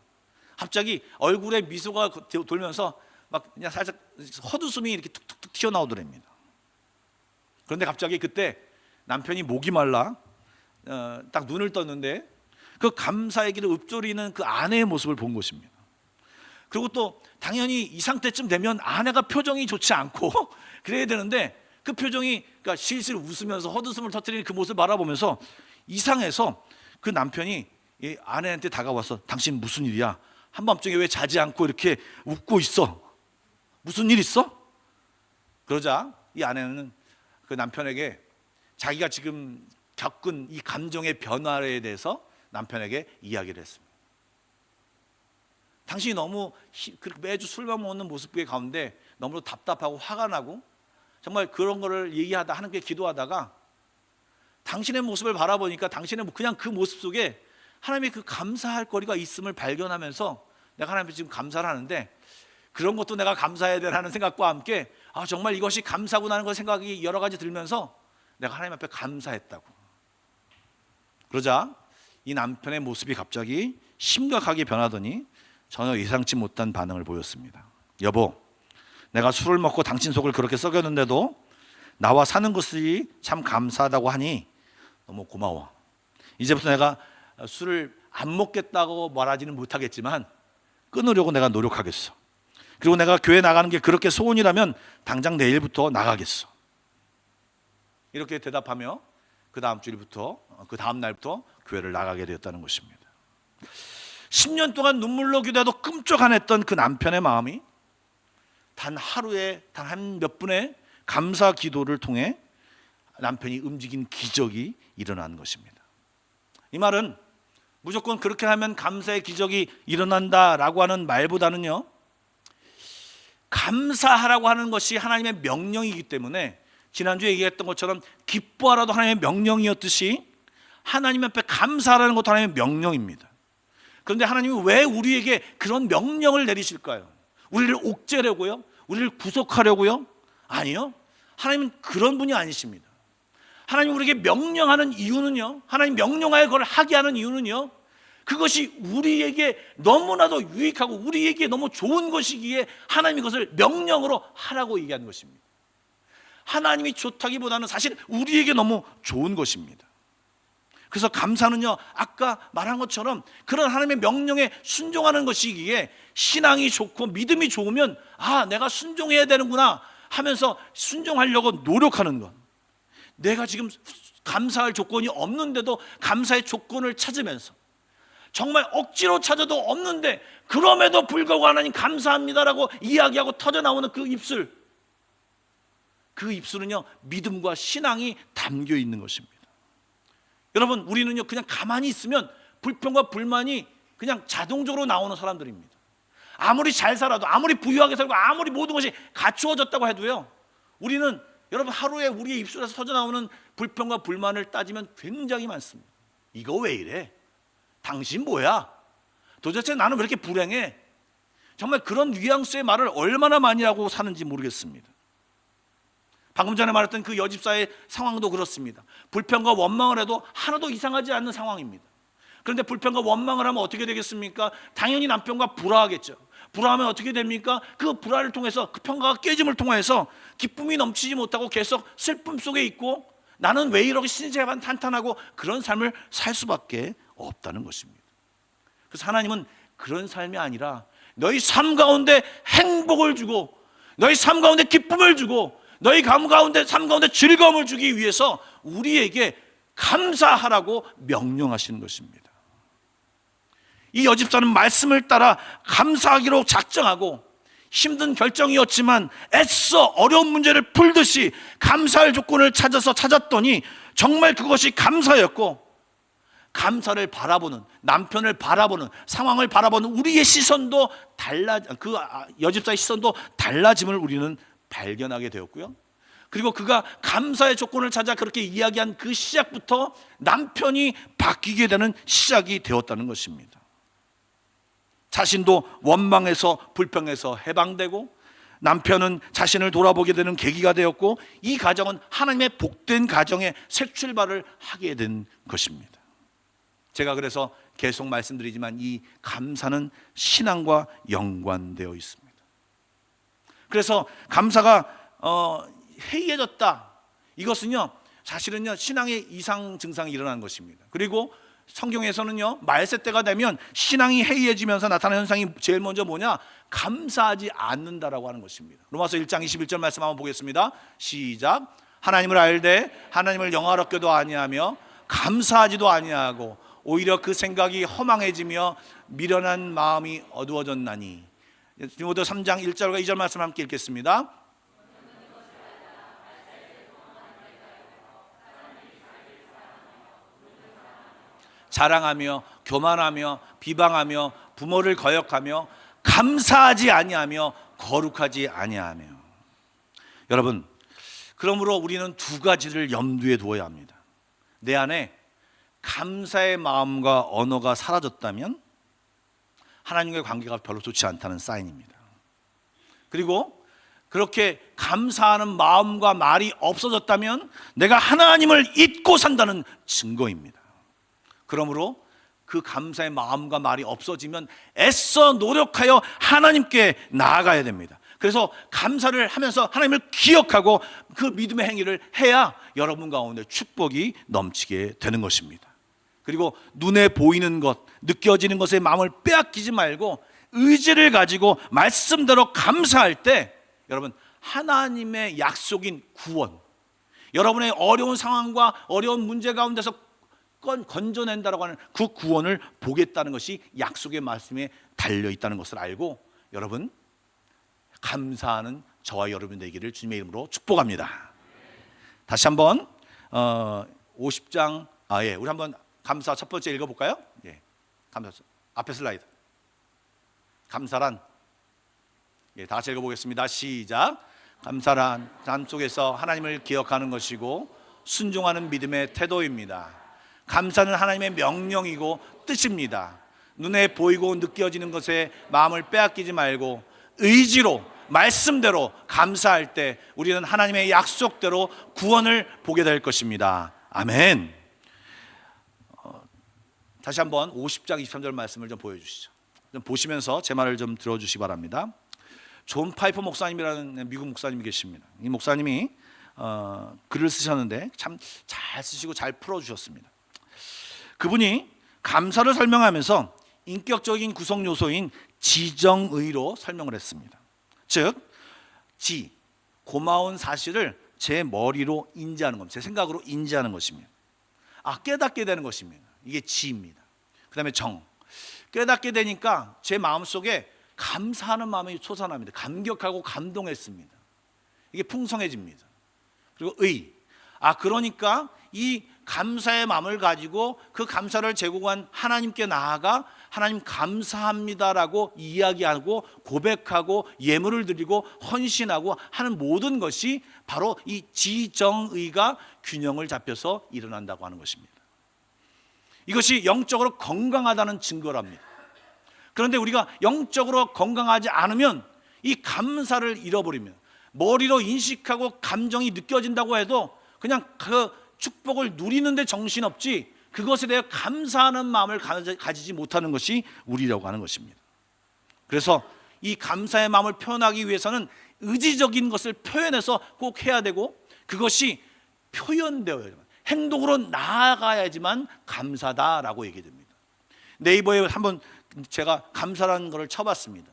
갑자기 얼굴에 미소가 돌면서 막 그냥 살짝 헛웃음이 이렇게 툭툭툭 튀어나오더랍니다. 그런데 갑자기 그때 남편이 목이 말라 딱 눈을 떴는데 그 감사의 기를 읊조리는 그 아내의 모습을 본 것입니다. 그리고 또 당연히 이 상태쯤 되면 아내가 표정이 좋지 않고 그래야 되는데 그 표정이 그러니까 실실 웃으면서 헛웃음을 터뜨리는 그 모습을 바라보면서 이상해서 그 남편이 이 아내한테 다가와서 당신 무슨 일이야? 한밤중에 왜 자지 않고 이렇게 웃고 있어? 무슨 일 있어? 그러자 이 아내는 그 남편에게 자기가 지금 겪은 이 감정의 변화에 대해서 남편에게 이야기를 했습니다. 당신이 너무 매주 술만 먹는 모습 가운데 너무 답답하고 화가 나고 정말 그런 거를 얘기하다 하나님께 기도하다가 당신의 모습을 바라보니까 당신의 그냥 그 모습 속에 하나님의 그 감사할 거리가 있음을 발견하면서 내가 하나님께 지금 감사를 하는데 그런 것도 내가 감사해야 되라는 생각과 함께 정말 이것이 감사구나 하는 걸 생각이 여러 가지 들면서 내가 하나님 앞에 감사했다고. 그러자 이 남편의 모습이 갑자기 심각하게 변하더니 전혀 예상치 못한 반응을 보였습니다. 여보, 내가 술을 먹고 당신 속을 그렇게 썩였는데도 나와 사는 것이 참 감사하다고 하니 너무 고마워. 이제부터 내가 술을 안 먹겠다고 말하지는 못하겠지만 끊으려고 내가 노력하겠어. 그리고 내가 교회 나가는 게 그렇게 소원이라면 당장 내일부터 나가겠어. 이렇게 대답하며 그 다음 날부터 교회를 나가게 되었다는 것입니다. 10년 동안 눈물로 기도해도 끔찍 안 했던 그 남편의 마음이 단 하루에 단 한 몇 분의 감사 기도를 통해 남편이 움직인 기적이 일어난 것입니다. 이 말은 무조건 그렇게 하면 감사의 기적이 일어난다라고 하는 말보다는요, 감사하라고 하는 것이 하나님의 명령이기 때문에 지난주에 얘기했던 것처럼 기뻐하라도 하나님의 명령이었듯이 하나님 앞에 감사하라는 것도 하나님의 명령입니다. 그런데 하나님이 왜 우리에게 그런 명령을 내리실까요? 우리를 옥죄려고요? 우리를 구속하려고요? 아니요. 하나님은 그런 분이 아니십니다. 하나님 우리에게 명령하는 이유는요, 하나님 명령하여 그걸 하게 하는 이유는요, 그것이 우리에게 너무나도 유익하고 우리에게 너무 좋은 것이기에 하나님이 그것을 명령으로 하라고 얘기하는 것입니다. 하나님이 좋다기보다는 사실 우리에게 너무 좋은 것입니다. 그래서 감사는요, 아까 말한 것처럼 그런 하나님의 명령에 순종하는 것이기에 신앙이 좋고 믿음이 좋으면 내가 순종해야 되는구나 하면서 순종하려고 노력하는 것. 내가 지금 감사할 조건이 없는데도 감사의 조건을 찾으면서 정말 억지로 찾아도 없는데 그럼에도 불구하고 하나님 감사합니다라고 이야기하고 터져나오는 그 입술, 그 입술은요 믿음과 신앙이 담겨 있는 것입니다. 여러분, 우리는요 그냥 가만히 있으면 불평과 불만이 그냥 자동적으로 나오는 사람들입니다. 아무리 잘 살아도, 아무리 부유하게 살고, 아무리 모든 것이 갖추어졌다고 해도요, 우리는 여러분 하루에 우리의 입술에서 터져나오는 불평과 불만을 따지면 굉장히 많습니다. 이거 왜 이래? 당신 뭐야? 도대체 나는 왜 이렇게 불행해? 정말 그런 뉘앙스의 말을 얼마나 많이 하고 사는지 모르겠습니다. 방금 전에 말했던 그 여집사의 상황도 그렇습니다. 불평과 원망을 해도 하나도 이상하지 않는 상황입니다. 그런데 불평과 원망을 하면 어떻게 되겠습니까? 당연히 남편과 불화하겠죠. 불화하면 어떻게 됩니까? 그 불화를 통해서, 그 평가가 깨짐을 통해서 기쁨이 넘치지 못하고 계속 슬픔 속에 있고, 나는 왜 이렇게 신세가 탄탄하고 그런 삶을 살 수밖에 없다는 것입니다. 그래서 하나님은 그런 삶이 아니라 너희 삶 가운데 행복을 주고, 너희 삶 가운데 기쁨을 주고, 너희 삶 가운데 즐거움을 주기 위해서 우리에게 감사하라고 명령하시는 것입니다. 이 여집사는 말씀을 따라 감사하기로 작정하고 힘든 결정이었지만 애써 어려운 문제를 풀듯이 감사할 조건을 찾았더니 정말 그것이 감사였고, 감사를 바라보는, 남편을 바라보는, 상황을 바라보는 우리의 시선도 그 여집사의 시선도 달라짐을 우리는 발견하게 되었고요. 그리고 그가 감사의 조건을 찾아 그렇게 이야기한 그 시작부터 남편이 바뀌게 되는 시작이 되었다는 것입니다. 자신도 원망에서, 불평에서 해방되고, 남편은 자신을 돌아보게 되는 계기가 되었고, 이 가정은 하나님의 복된 가정의 새 출발을 하게 된 것입니다. 제가 그래서 계속 말씀드리지만 이 감사는 신앙과 연관되어 있습니다. 그래서 감사가 해이해졌다, 이것은요 사실은요 신앙의 이상 증상이 일어나는 것입니다. 그리고 성경에서는요 말세 때가 되면 신앙이 해이해지면서 나타나는 현상이 제일 먼저 뭐냐? 감사하지 않는다라고 하는 것입니다. 로마서 1장 21절 말씀 한번 보겠습니다. 시작. 하나님을 알되 하나님을 영화롭게도 아니하며 감사하지도 아니하고 오히려 그 생각이 허망해지며 미련한 마음이 어두워졌나니. 디모데 3장 1절과 2절 말씀 함께 읽겠습니다. 자랑하며 교만하며 비방하며 부모를 거역하며 감사하지 아니하며 거룩하지 아니하며. 여러분, 그러므로 우리는 두 가지를 염두에 두어야 합니다. 내 안에 감사의 마음과 언어가 사라졌다면 하나님과의 관계가 별로 좋지 않다는 사인입니다. 그리고 그렇게 감사하는 마음과 말이 없어졌다면 내가 하나님을 잊고 산다는 증거입니다. 그러므로 그 감사의 마음과 말이 없어지면 애써 노력하여 하나님께 나아가야 됩니다. 그래서 감사를 하면서 하나님을 기억하고 그 믿음의 행위를 해야 여러분 가운데 축복이 넘치게 되는 것입니다. 그리고 눈에 보이는 것, 느껴지는 것에 마음을 빼앗기지 말고 의지를 가지고 말씀대로 감사할 때 여러분 하나님의 약속인 구원, 여러분의 어려운 상황과 어려운 문제 가운데서 건져낸다라고 하는 그 구원을 보겠다는 것이 약속의 말씀에 달려있다는 것을 알고 여러분 감사하는 저와 여러분 되기를 주님의 이름으로 축복합니다. 다시 한번 50장 우리 한번 감사 첫 번째 읽어볼까요? 예, 감사 앞에 슬라이드. 감사란 다 같이 읽어보겠습니다. 시작. 감사란 삶 속에서 하나님을 기억하는 것이고 순종하는 믿음의 태도입니다. 감사는 하나님의 명령이고 뜻입니다. 눈에 보이고 느껴지는 것에 마음을 빼앗기지 말고 의지로 말씀대로 감사할 때 우리는 하나님의 약속대로 구원을 보게 될 것입니다. 아멘. 다시 한번 50장 23절 말씀을 좀 보여주시죠. 좀 보시면서 제 말을 좀 들어주시기 바랍니다. 존 파이퍼 목사님이라는 미국 목사님이 계십니다. 이 목사님이 글을 쓰셨는데 참 잘 쓰시고 잘 풀어주셨습니다. 그분이 감사를 설명하면서 인격적인 구성 요소인 지정의로 설명을 했습니다. 즉, 고마운 사실을 제 머리로 인지하는 겁니다. 제 생각으로 인지하는 것입니다. 깨닫게 되는 것입니다. 이게 지입니다. 그 다음에 깨닫게 되니까 제 마음속에 감사하는 마음이 솟아납니다. 감격하고 감동했습니다. 이게 풍성해집니다. 그리고 그러니까 이 감사의 마음을 가지고 그 감사를 제공한 하나님께 나아가 하나님 감사합니다라고 이야기하고 고백하고 예물을 드리고 헌신하고 하는 모든 것이 바로 이 지정의가 균형을 잡혀서 일어난다고 하는 것입니다. 이것이 영적으로 건강하다는 증거랍니다. 그런데 우리가 영적으로 건강하지 않으면 이 감사를 잃어버리면 머리로 인식하고 감정이 느껴진다고 해도 그냥 그 축복을 누리는데 정신없지 그것에 대해 감사하는 마음을 가지지 못하는 것이 우리라고 하는 것입니다. 그래서 이 감사의 마음을 표현하기 위해서는 의지적인 것을 표현해서 꼭 해야 되고 그것이 표현되어야지만 행동으로 나아가야지만 감사다라고 얘기됩니다. 네이버에 한번 제가 감사라는 것을 쳐봤습니다.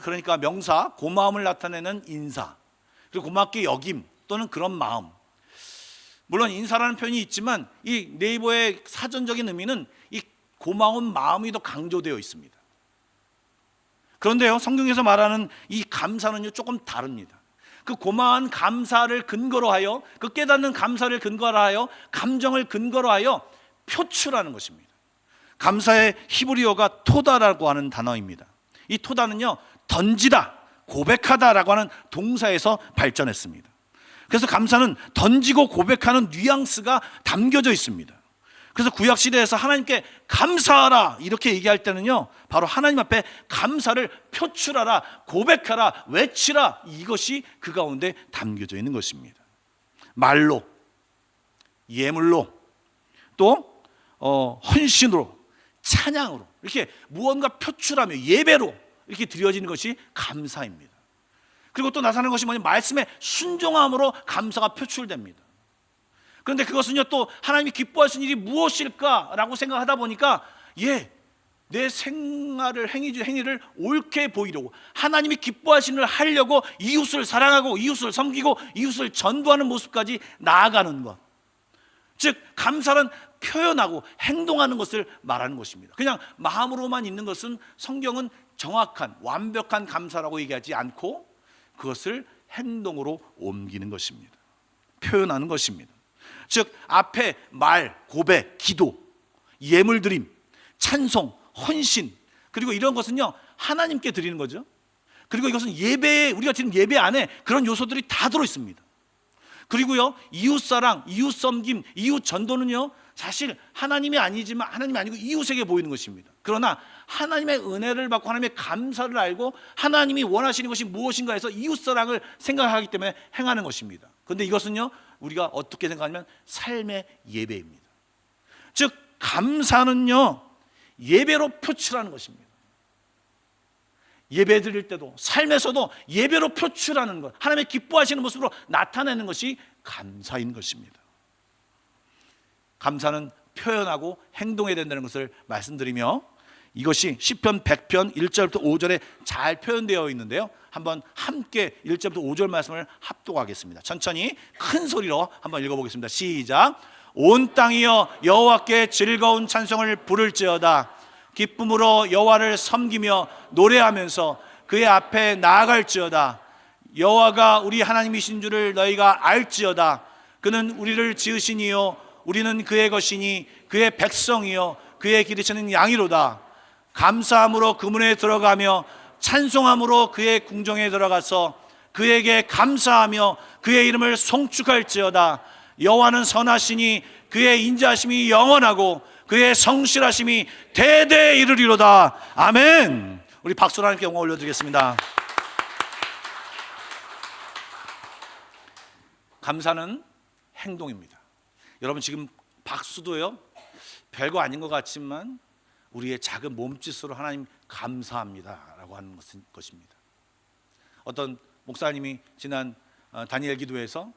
그러니까 명사 고마움을 나타내는 인사 그리고 고맙게 여김 또는 그런 마음. 물론 인사라는 표현이 있지만 이 네이버의 사전적인 의미는 이 고마운 마음이 더 강조되어 있습니다. 그런데요, 성경에서 말하는 이 감사는요 조금 다릅니다. 그 고마운 감사를 근거로 하여 그 깨닫는 감사를 근거로 하여 감정을 근거로 하여 표출하는 것입니다. 감사의 히브리어가 토다라고 하는 단어입니다. 이 토다는요 던지다, 고백하다라고 하는 동사에서 발전했습니다. 그래서 감사는 던지고 고백하는 뉘앙스가 담겨져 있습니다. 그래서 구약시대에서 하나님께 감사하라 이렇게 얘기할 때는요 바로 하나님 앞에 감사를 표출하라, 고백하라, 외치라 이것이 그 가운데 담겨져 있는 것입니다. 말로, 예물로, 또 헌신으로, 찬양으로 이렇게 무언가 표출하며 예배로 이렇게 드려지는 것이 감사입니다. 그리고 또 나타나는 것이 뭐냐면 말씀의 순종함으로 감사가 표출됩니다. 그런데 그것은요 또 하나님이 기뻐하시는 일이 무엇일까라고 생각하다 보니까 내 생활을 행위를 옳게 보이려고 하나님이 기뻐하시는 일을 하려고 이웃을 사랑하고 이웃을 섬기고 이웃을 전도하는 모습까지 나아가는 것. 즉 감사는 표현하고 행동하는 것을 말하는 것입니다. 그냥 마음으로만 있는 것은 성경은 정확한 완벽한 감사라고 얘기하지 않고 그것을 행동으로 옮기는 것입니다. 표현하는 것입니다. 즉 앞에 말, 고백, 기도, 예물드림, 찬송, 헌신 그리고 이런 것은요 하나님께 드리는 거죠. 그리고 이것은 예배에 우리가 지금 예배 안에 그런 요소들이 다 들어 있습니다. 그리고요 이웃사랑, 이웃섬김, 이웃전도는요 사실 하나님이 아니지만 하나님이 아니고 이웃에게 보이는 것입니다. 그러나 하나님의 은혜를 받고 하나님의 감사를 알고 하나님이 원하시는 것이 무엇인가 해서 이웃사랑을 생각하기 때문에 행하는 것입니다. 그런데 이것은요 우리가 어떻게 생각하냐면 삶의 예배입니다. 즉 감사는요 예배로 표출하는 것입니다. 예배 드릴 때도 삶에서도 예배로 표출하는 것, 하나님의 기뻐하시는 모습으로 나타내는 것이 감사인 것입니다. 감사는 표현하고 행동해야 된다는 것을 말씀드리며 이것이 시편 100편 1절부터 5절에 잘 표현되어 있는데요 한번 함께 1절부터 5절 말씀을 합독하겠습니다. 천천히 큰 소리로 한번 읽어보겠습니다. 시작. 온 땅이여 여호와께 즐거운 찬송을 부를지어다. 기쁨으로 여호와를 섬기며 노래하면서 그의 앞에 나아갈지어다. 여호와가 우리 하나님이신 줄을 너희가 알지어다. 그는 우리를 지으시니요 우리는 그의 것이니 그의 백성이요 그의 기르시는 양이로다. 감사함으로 그 문에 들어가며 찬송함으로 그의 궁정에 들어가서 그에게 감사하며 그의 이름을 송축할지어다. 여호와는 선하시니 그의 인자하심이 영원하고 그의 성실하심이 대대에 이르리로다. 아멘. 우리 박수로 하나님께 영광 올려드리겠습니다. 감사는 행동입니다. 여러분 지금 박수도요 별거 아닌 것 같지만 우리의 작은 몸짓으로 하나님 감사합니다 라고 하는 것입니다. 어떤 목사님이 지난 다니엘 기도에서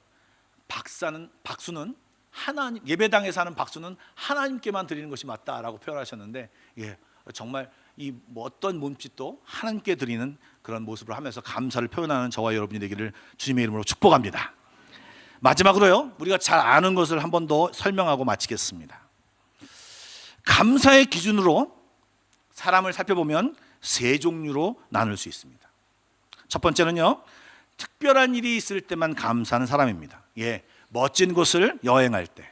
박수는 하나님, 예배당에서 하는 박수는 하나님께만 드리는 것이 맞다라고 표현하셨는데, 예, 정말 이 어떤 몸짓도 하나님께 드리는 그런 모습을 하면서 감사를 표현하는 저와 여러분이 되기를 주님의 이름으로 축복합니다. 마지막으로요, 우리가 잘 아는 것을 한 번 더 설명하고 마치겠습니다. 감사의 기준으로 사람을 살펴보면 세 종류로 나눌 수 있습니다. 첫 번째는요, 특별한 일이 있을 때만 감사하는 사람입니다. 예, 멋진 곳을 여행할 때,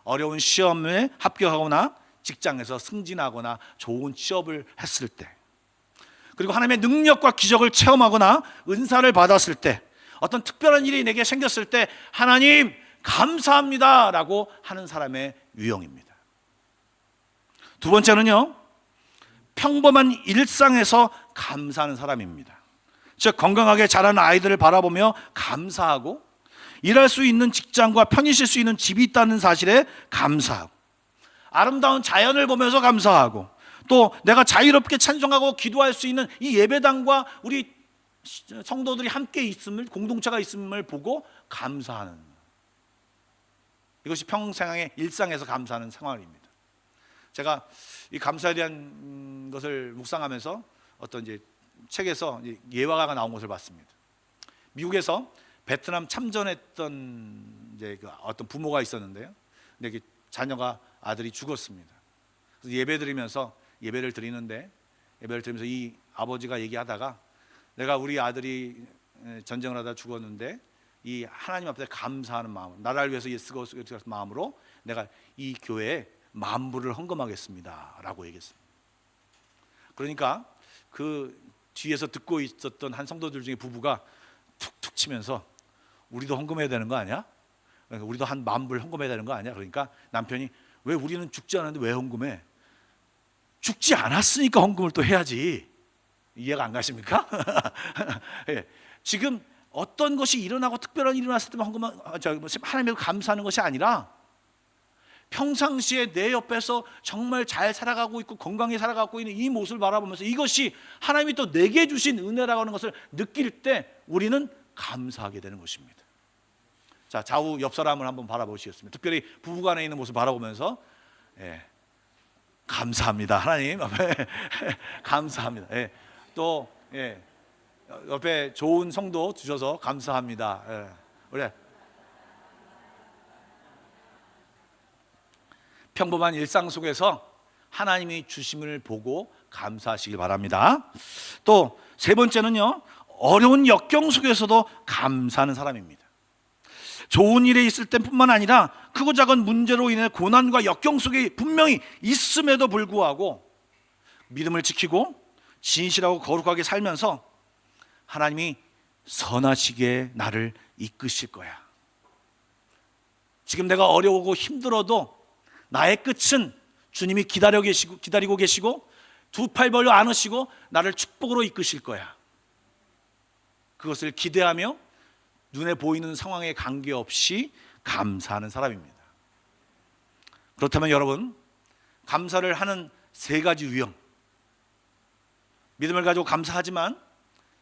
어려운 시험에 합격하거나 직장에서 승진하거나 좋은 취업을 했을 때, 그리고 하나님의 능력과 기적을 체험하거나 은사를 받았을 때, 어떤 특별한 일이 내게 생겼을 때 하나님 감사합니다 라고 하는 사람의 유형입니다. 두 번째는요, 평범한 일상에서 감사하는 사람입니다. 즉 건강하게 자라는 아이들을 바라보며 감사하고, 일할 수 있는 직장과 편히 쉴 수 있는 집이 있다는 사실에 감사하고, 아름다운 자연을 보면서 감사하고, 또 내가 자유롭게 찬송하고 기도할 수 있는 이 예배당과 우리 성도들이 함께 있음을, 공동체가 있음을 보고 감사하는, 이것이 평생의 일상에서 감사하는 생활입니다. 제가 이 감사에 대한 것을 묵상하면서 어떤 이제 책에서 예화가 나온 것을 봤습니다. 미국에서 베트남 참전했던 이제 그 어떤 부모가 있었는데요. 근데 자녀가, 아들이 죽었습니다. 그래서 예배를 드리면서 이 아버지가 얘기하다가, 내가 우리 아들이 전쟁을 하다 죽었는데 이 하나님 앞에 감사하는 마음, 나라를 위해서 쓰고 마음으로 내가 이 교회에 만불을 헌금하겠습니다 라고 얘기했습니다. 그러니까 그 뒤에서 듣고 있었던 한 성도들 중에 부부가 툭툭 치면서, 우리도 헌금해야 되는 거 아니야? 그러니까 우리도 한 만불 헌금해야 되는 거 아니야? 그러니까 남편이, 왜 우리는 죽지 않았는데 왜 헌금해? 죽지 않았으니까 헌금을 또 해야지. 이해가 안 가십니까? 예, 지금 어떤 것이 일어나고 특별한 일이 일어났을 때만 하나님께 감사하는 것이 아니라, 평상시에 내 옆에서 정말 잘 살아가고 있고 건강히 살아가고 있는 이 모습을 바라보면서 이것이 하나님이 또 내게 주신 은혜라고 하는 것을 느낄 때 우리는 감사하게 되는 것입니다. 자, 좌우 옆 사람을 한번 바라보시겠습니다. 특별히 부부간에 있는 모습을 바라보면서, 예, 감사합니다 하나님. 감사합니다. 예, 또 예, 옆에 좋은 성도 주셔서 감사합니다. 예, 그래. 평범한 일상 속에서 하나님이 주심을 보고 감사하시길 바랍니다. 또 세 번째는요, 어려운 역경 속에서도 감사하는 사람입니다. 좋은 일에 있을 때뿐만 아니라 크고 작은 문제로 인해 고난과 역경 속에 분명히 있음에도 불구하고 믿음을 지키고 진실하고 거룩하게 살면서 하나님이 선하시게 나를 이끄실 거야. 지금 내가 어려우고 힘들어도 나의 끝은 주님이 기다리고 계시고 두 팔 벌려 안으시고 나를 축복으로 이끄실 거야. 그것을 기대하며 눈에 보이는 상황에 관계없이 감사하는 사람입니다. 그렇다면 여러분, 감사를 하는 세 가지 유형, 믿음을 가지고 감사하지만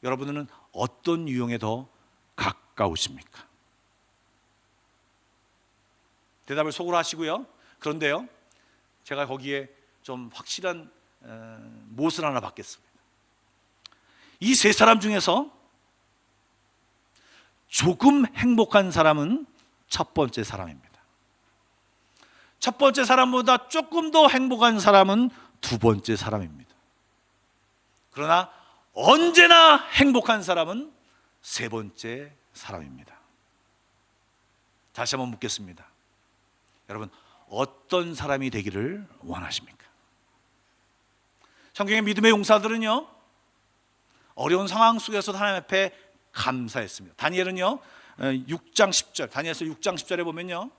여러분은 어떤 유형에 더 가까우십니까? 대답을 속으로 하시고요. 그런데요, 제가 거기에 좀 확실한 못을 하나 받겠습니다. 이 세 사람 중에서 조금 행복한 사람은 첫 번째 사람입니다. 첫 번째 사람보다 조금 더 행복한 사람은 두 번째 사람입니다. 그러나 언제나 행복한 사람은 세 번째 사람입니다. 다시 한번 묻겠습니다. 여러분, 어떤 사람이 되기를 원하십니까? 성경의 믿음의 용사들은요, 어려운 상황 속에서 하나님 앞에 감사했습니다. 다니엘은요, 6장 10절, 다니엘서 6장 10절에 보면요,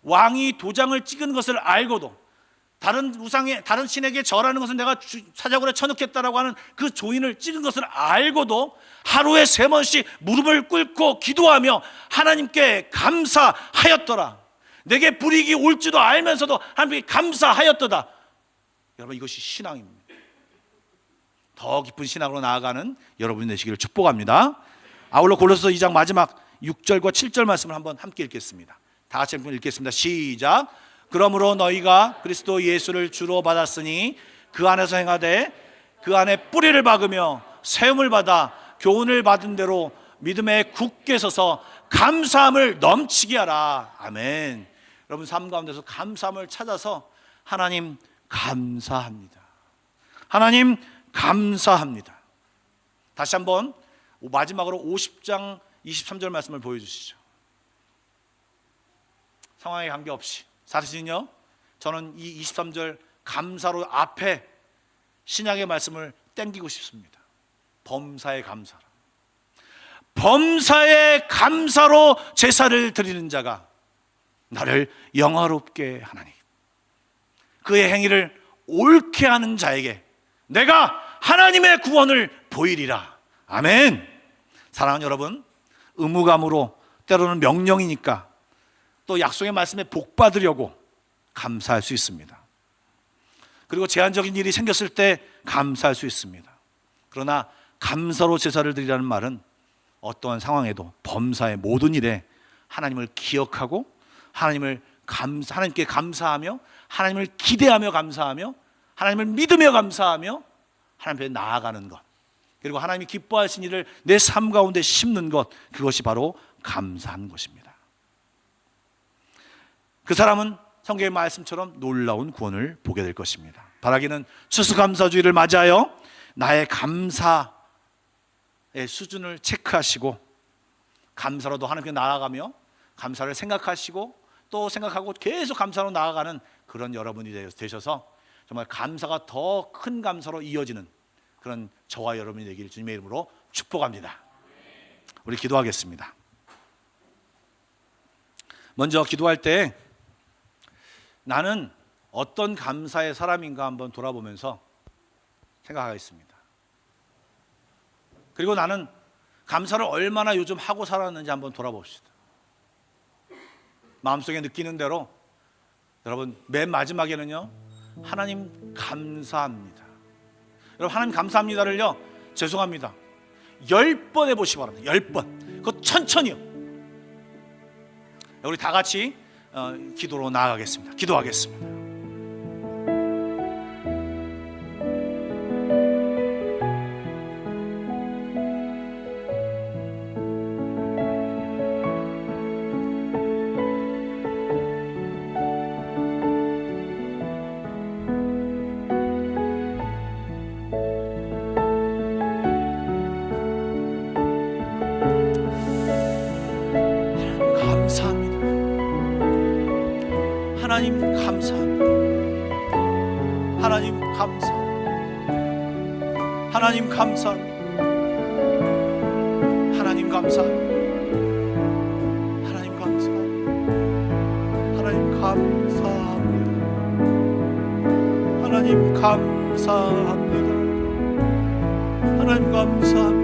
왕이 도장을 찍은 것을 알고도 다른 우상에, 다른 신에게 절하는 것은 내가 사자굴에 쳐넣겠다라고 하는 그 조인을 찍은 것을 알고도 하루에 3번씩 무릎을 꿇고 기도하며 하나님께 감사하였더라. 내게 불이익이 올지도 알면서도 하나님께 감사하였도다. 여러분, 이것이 신앙입니다. 더 깊은 신앙으로 나아가는 여러분이 되시기를 축복합니다. 아울러 골로새서 2장 마지막 6절과 7절 말씀을 한번 함께 읽겠습니다. 다 같이 한번 읽겠습니다. 시작. 그러므로 너희가 그리스도 예수를 주로 받았으니 그 안에서 행하되 그 안에 뿌리를 박으며 세움을 받아 교훈을 받은 대로 믿음에 굳게 서서 감사함을 넘치게 하라. 아멘. 여러분, 삶 가운데서 감사함을 찾아서 하나님 감사합니다. 하나님 감사합니다. 다시 한번 마지막으로 50장 23절 말씀을 보여주시죠. 상황에 관계없이 사실은요, 저는 이 23절 감사로 앞에 신약의 말씀을 땡기고 싶습니다. 범사의 감사로, 범사의 감사로 제사를 드리는 자가 나를 영화롭게 하나니 그의 행위를 옳게 하는 자에게 내가 하나님의 구원을 보이리라. 아멘. 사랑하는 여러분, 의무감으로, 때로는 명령이니까 또 약속의 말씀에 복 받으려고 감사할 수 있습니다. 그리고 제한적인 일이 생겼을 때 감사할 수 있습니다. 그러나 감사로 제사를 드리라는 말은 어떠한 상황에도 범사의 모든 일에 하나님을 기억하고 하나님께 감사하며 하나님을 기대하며 감사하며 하나님을 믿으며 감사하며 하나님 앞에 나아가는 것, 그리고 하나님이 기뻐하신 일을 내 삶 가운데 심는 것, 그것이 바로 감사한 것입니다. 그 사람은 성경의 말씀처럼 놀라운 구원을 보게 될 것입니다. 바라기는 추수감사주의를 맞이하여 나의 감사의 수준을 체크하시고 감사로도 하나님께 나아가며 감사를 생각하시고 또 생각하고 계속 감사로 나아가는 그런 여러분이 되셔서 정말 감사가 더 큰 감사로 이어지는 그런 저와 여러분이 되기를 주님의 이름으로 축복합니다. 우리 기도하겠습니다. 먼저 기도할 때 나는 어떤 감사의 사람인가 한번 돌아보면서 생각하겠습니다. 그리고 나는 감사를 얼마나 요즘 하고 살았는지 한번 돌아봅시다. 마음속에 느끼는 대로 여러분, 맨 마지막에는요, 하나님 감사합니다. 여러분, 하나님 감사합니다를요, 죄송합니다 10번 해보시기 바랍니다. 10번. 그거 천천히요. 우리 다 같이 기도로 나아가겠습니다. 기도하겠습니다. 하나님 감사합니다. 하나님 감사합니다. 하나님 감사합니다. 하나님 감사합니다. 하나님 감사합니다. 하나님 감사합니다. 하나님 감사합니다. 하나님 감사합니다.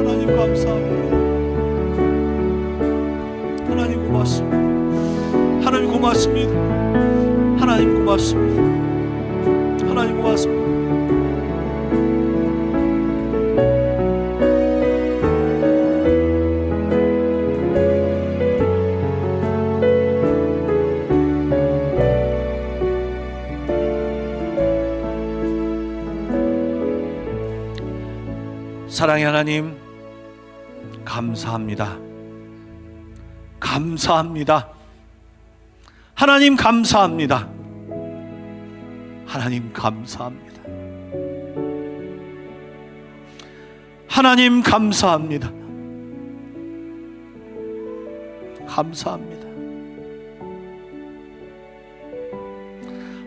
하나님 감사합니다. 하나님 고맙습니다. 하나님 고맙습니다. 하나님 고맙습니다. 하나님 고맙습니다. 사랑의 하나님, 감사합니다. 감사합니다. 하나님 감사합니다. 하나님 감사합니다. 하나님 감사합니다. 감사합니다.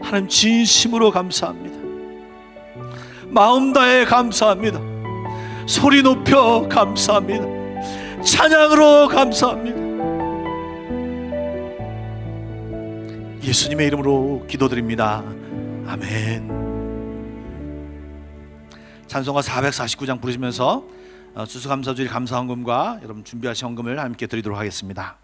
하나님 진심으로 감사합니다. 마음 다해 감사합니다. 소리 높여 감사합니다. 찬양으로 감사합니다. 예수님의 이름으로 기도드립니다. 아멘. 찬송가 449장 부르시면서 추수감사주일 감사헌금과 여러분 준비하신 헌금을 함께 드리도록 하겠습니다.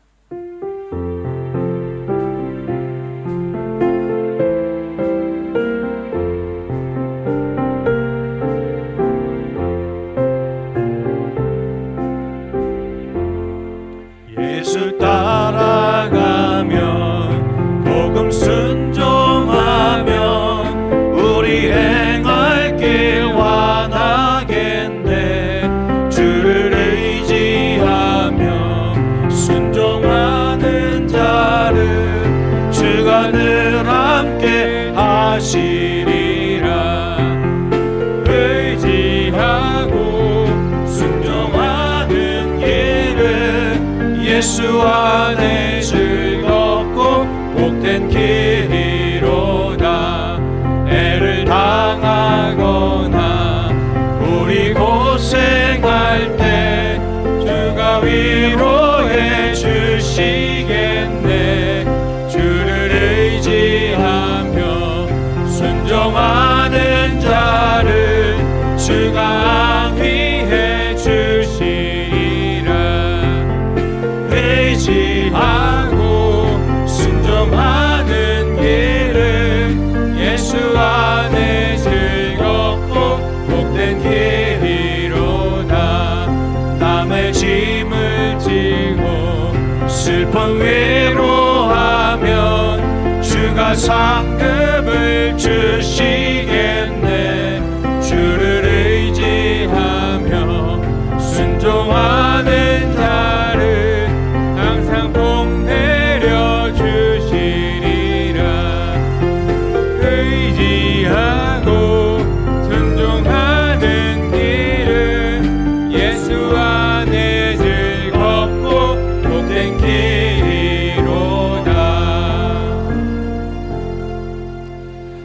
예수 따라가면 복음 순종하면 우리 행할 길 완하겠네. 주를 의지하며 순종하는 자를 주가 늘 함께 하시리라. 의지하고 순종하는 길은 예수 안에 즐겁고 복된 길이로다. 애를 당하거나 우리 고생할 때 주가 위로해 주시겠네. 주를 의지하며 순종하는 자를 주가 안위해 주시리라. 의지하고 순종하는 길은 예수 안에 즐겁고 복된 길이로다. 남의 짐을 지고 슬픈 위로하면 주가 상급을 주시겠네. 주를 의지하며 순종하는 자를 항상 복 내려 주시리라. 의지하고 순종하는 길은 예수 안에 즐겁고 복된 길이로다.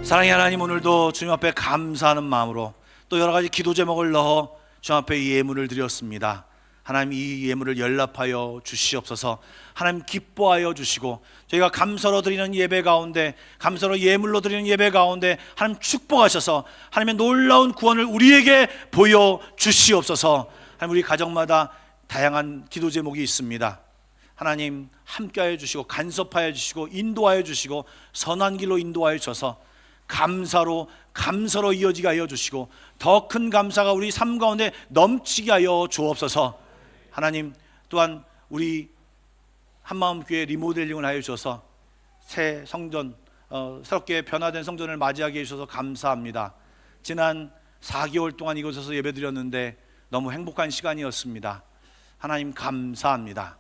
사랑의 하나님, 오늘도 주님 앞에 감사하는 마음으로 또 여러 가지 기도 제목을 넣어 주님 앞에 이 예물을 드렸습니다. 하나님, 이 예물을 연락하여 주시옵소서. 하나님, 기뻐하여 주시고 저희가 감사로 드리는 예배 가운데, 감사로 예물로 드리는 예배 가운데 하나님 축복하셔서 하나님의 놀라운 구원을 우리에게 보여 주시옵소서. 하나님, 우리 가정마다 다양한 기도 제목이 있습니다. 하나님, 함께하여 주시고 간섭하여 주시고 인도하여 주시고 선한 길로 인도하여 주셔서 감사로 이어지게 하여 주시고 더 큰 감사가 우리 삶 가운데 넘치게 하여 주옵소서. 하나님, 또한 우리 한마음교회 리모델링을 하여 주셔서 새 성전, 새롭게 변화된 성전을 맞이하게 해주셔서 감사합니다. 지난 4개월 동안 이곳에서 예배드렸는데 너무 행복한 시간이었습니다. 하나님, 감사합니다.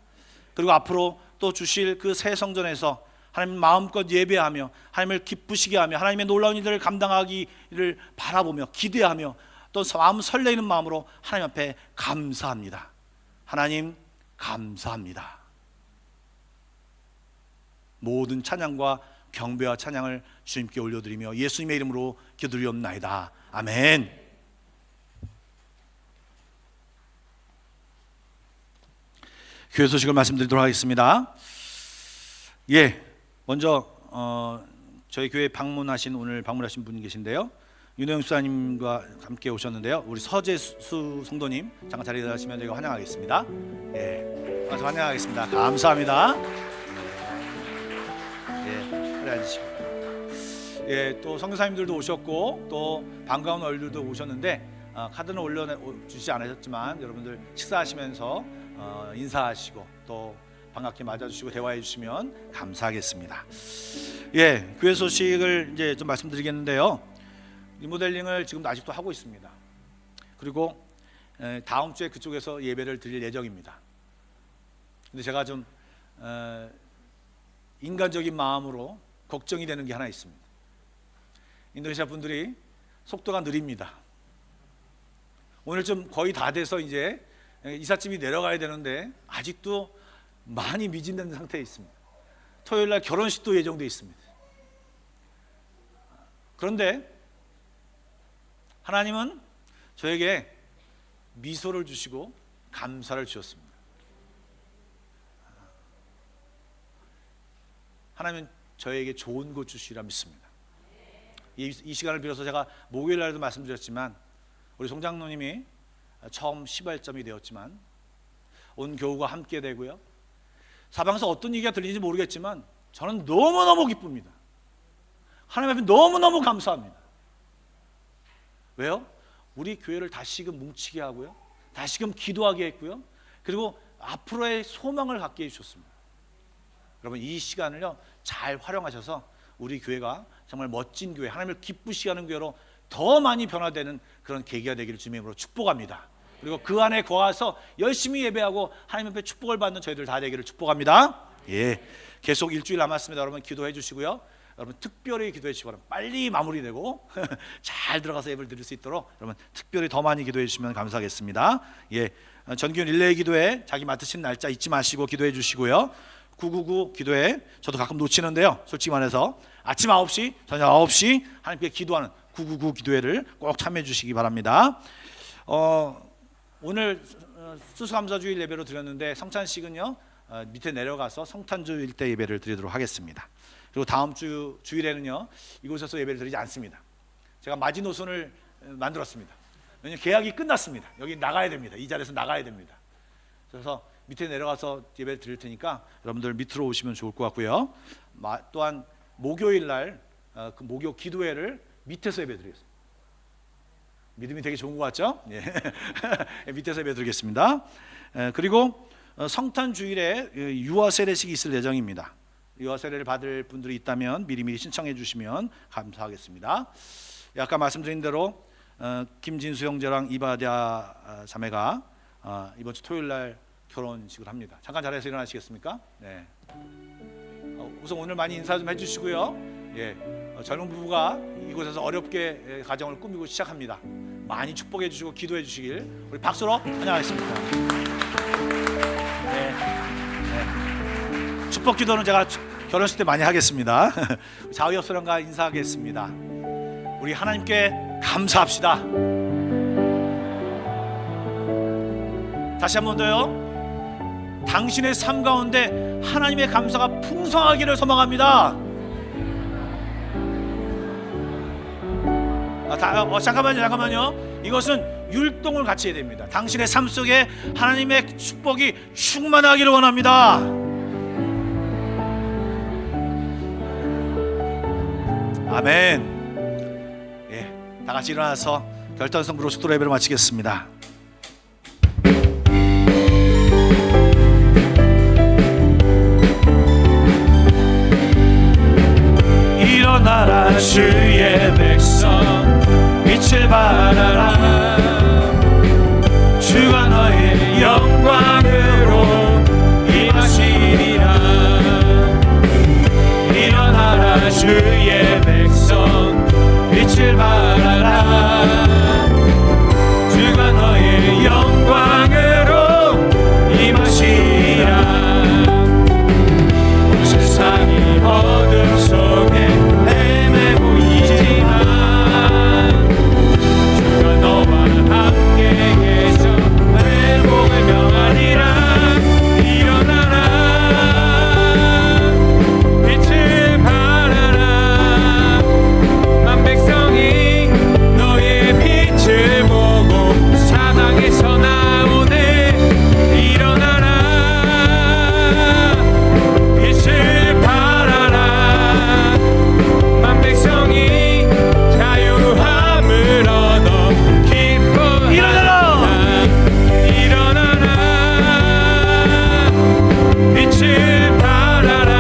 그리고 앞으로 또 주실 그 새 성전에서 하나님 마음껏 예배하며 하나님을 기쁘시게 하며 하나님의 놀라운 일들을 감당하기를 바라보며 기대하며 또 마음 설레이는 마음으로 하나님 앞에 감사합니다. 하나님, 감사합니다. 모든 찬양과 경배와 찬양을 주님께 올려드리며 예수님의 이름으로 기도드리옵나이다. 아멘. 교회 소식을 말씀드리도록 하겠습니다. 먼저 저희 교회 오늘 방문하신 분이 계신데요. 윤호영 수사님과 함께 오셨는데요. 우리 서재수 성도님 잠깐 자리에 나시면 저희가 환영하겠습니다. 와서 환영하겠습니다. 감사합니다. 자리에 앉으시고. 또 선교사님들도 오셨고 또 반가운 얼굴도 오셨는데 카드는 올려주시지 않으셨지만 여러분들 식사하시면서 인사하시고 또 반갑게 맞아주시고 대화해 주시면 감사하겠습니다. 교회 소식을 이제 좀 말씀드리겠는데요. 리모델링을 지금도 아직도 하고 있습니다. 그리고 다음 주에 그쪽에서 예배를 드릴 예정입니다. 근데 제가 좀 인간적인 마음으로 걱정이 되는 게 하나 있습니다. 인도네시아 분들이 속도가 느립니다. 오늘 좀 거의 다 돼서 이제 이삿짐이 내려가야 되는데 아직도 많이 미진된 상태에 있습니다. 토요일 날 결혼식도 예정되어 있습니다. 그런데 하나님은 저에게 미소를 주시고 감사를 주셨습니다. 하나님은 저에게 좋은 것 주시리라 믿습니다. 이 시간을 빌어서 제가 목요일 날에도 말씀드렸지만 우리 송장로님이 처음 시발점이 되었지만 온 교우가 함께 되고요, 사방에서 어떤 얘기가 들리는지 모르겠지만 저는 너무너무 기쁩니다. 하나님 앞에 너무너무 감사합니다. 왜요? 우리 교회를 다시금 뭉치게 하고요, 다시금 기도하게 했고요, 그리고 앞으로의 소망을 갖게 해주셨습니다. 여러분, 이 시간을요 잘 활용하셔서 우리 교회가 정말 멋진 교회, 하나님을 기쁘시게 하는 교회로 더 많이 변화되는 그런 계기가 되기를 주님의 이름으로 축복합니다. 그리고 그 안에 거하서 열심히 예배하고 하나님 앞에 축복을 받는 저희들 다 되기를 축복합니다. 예, 계속 일주일 남았습니다. 여러분 기도해 주시고요, 여러분 특별히 기도해 주시기 바랍니다. 빨리 마무리되고 잘 들어가서 예배를 드릴 수 있도록 여러분 특별히 더 많이 기도해 주시면 감사하겠습니다. 예, 전기훈 릴레이 기도회 자기 맡으신 날짜 잊지 마시고 기도해 주시고요, 999 기도회 저도 가끔 놓치는데요, 솔직히 말해서 아침 9시 저녁 9시 하나님께 기도하는 999 기도회를 꼭 참여해 주시기 바랍니다. 오늘 수수감사주일 예배로 드렸는데 성찬식은요 밑에 내려가서 성탄주일 때 예배를 드리도록 하겠습니다. 그리고 다음 주일에는요 이곳에서 예배를 드리지 않습니다. 제가 마지노선을 만들었습니다. 왜냐하면 계약이 끝났습니다. 여기 나가야 됩니다. 이 자리에서 나가야 됩니다. 그래서 밑에 내려가서 예배를 드릴 테니까 여러분들 밑으로 오시면 좋을 것 같고요, 또한 목요일 날 그 목요 기도회를 밑에서 예배 드리겠습니다. 믿음이 되게 좋은 것 같죠? 예. 밑에서 예배 드리겠습니다. 그리고 성탄 주일에 유아 세례식이 있을 예정입니다. 유아 세례를 받을 분들이 있다면 미리미리 신청해 주시면 감사하겠습니다. 아까 말씀드린 대로 김진수 형제랑 이바디아 자매가 이번 주 토요일 날 결혼식을 합니다. 잠깐 자리에서 일어나시겠습니까? 네. 우선 오늘 많이 인사 좀 해주시고요. 예, 젊은 부부가 이곳에서 어렵게 가정을 꾸미고 시작합니다. 많이 축복해 주시고 기도해 주시길 우리 박수로 환영하겠습니다. 네. 네. 축복 기도는 제가 결혼식 때 많이 하겠습니다. 자우협소령과 인사하겠습니다. 우리 하나님께 감사합시다. 다시 한 번 더요. 당신의 삶 가운데 하나님의 감사가 풍성하기를 소망합니다. 잠깐만요. 이것은 율동을 같이 해야 됩니다. 당신의 삶 속에 하나님의 축복이 충만하기를 원합니다. 아멘. 예, 다 같이 일어나서 결단성부로 축도 예배를 마치겠습니다. 일어나라 주의 백성, 빛을 발하라. 주가 너의 영광으로 임하시리라. 일어나라 주의 백성, 빛을 발하라. 주가 너의 영광으로 임하시리라. 온 세상이 어둠 속에 헤매고 있지만 주가 너와 함께 계셔 회복을 명하리라. 일어나라 빛을 발하라. 만 백성이 너의 빛을 보고 사방에서 나오네. 일어나라 빛을 발하라. 만 백성이 자유함을 얻어 기뻐하라. 일어나라 빛을 발하라.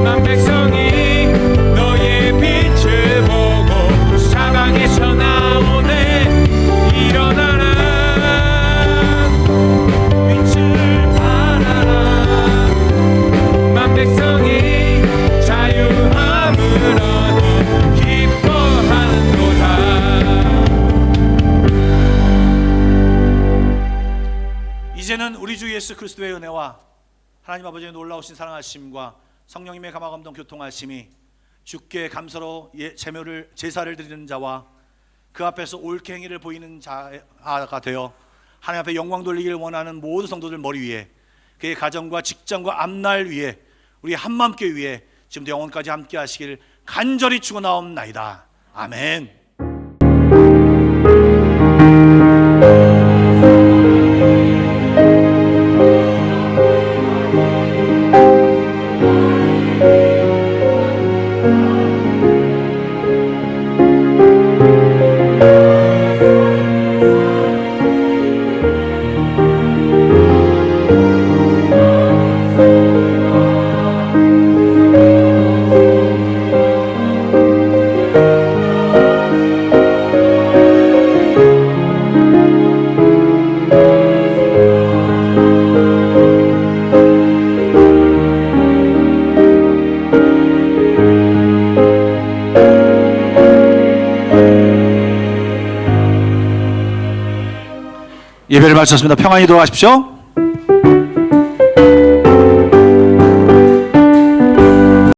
만 백성이 너의 빛을 보고 사방에서 나오네. 일어나라 빛을 발하라. 만 백성이 자유함을 얻어 기뻐하는도다. 이제는 우리 주 예수 그리스도의 은혜와 하나님 아버지의 놀라우신 사랑하심과 성령님의 감화감동 교통하심이 주께 감사로 제사를 드리는 자와 그 앞에서 옳게 행위를 보이는 자가 되어 하나님 앞에 영광 돌리기를 원하는 모든 성도들 머리 위에, 그의 가정과 직장과 앞날 위에 우리 한마음교회 위에 지금도 영원까지 함께 하시길 간절히 축원하옵나이다. 아멘. 예배를 마쳤습니다. 평안히 돌아가십시오.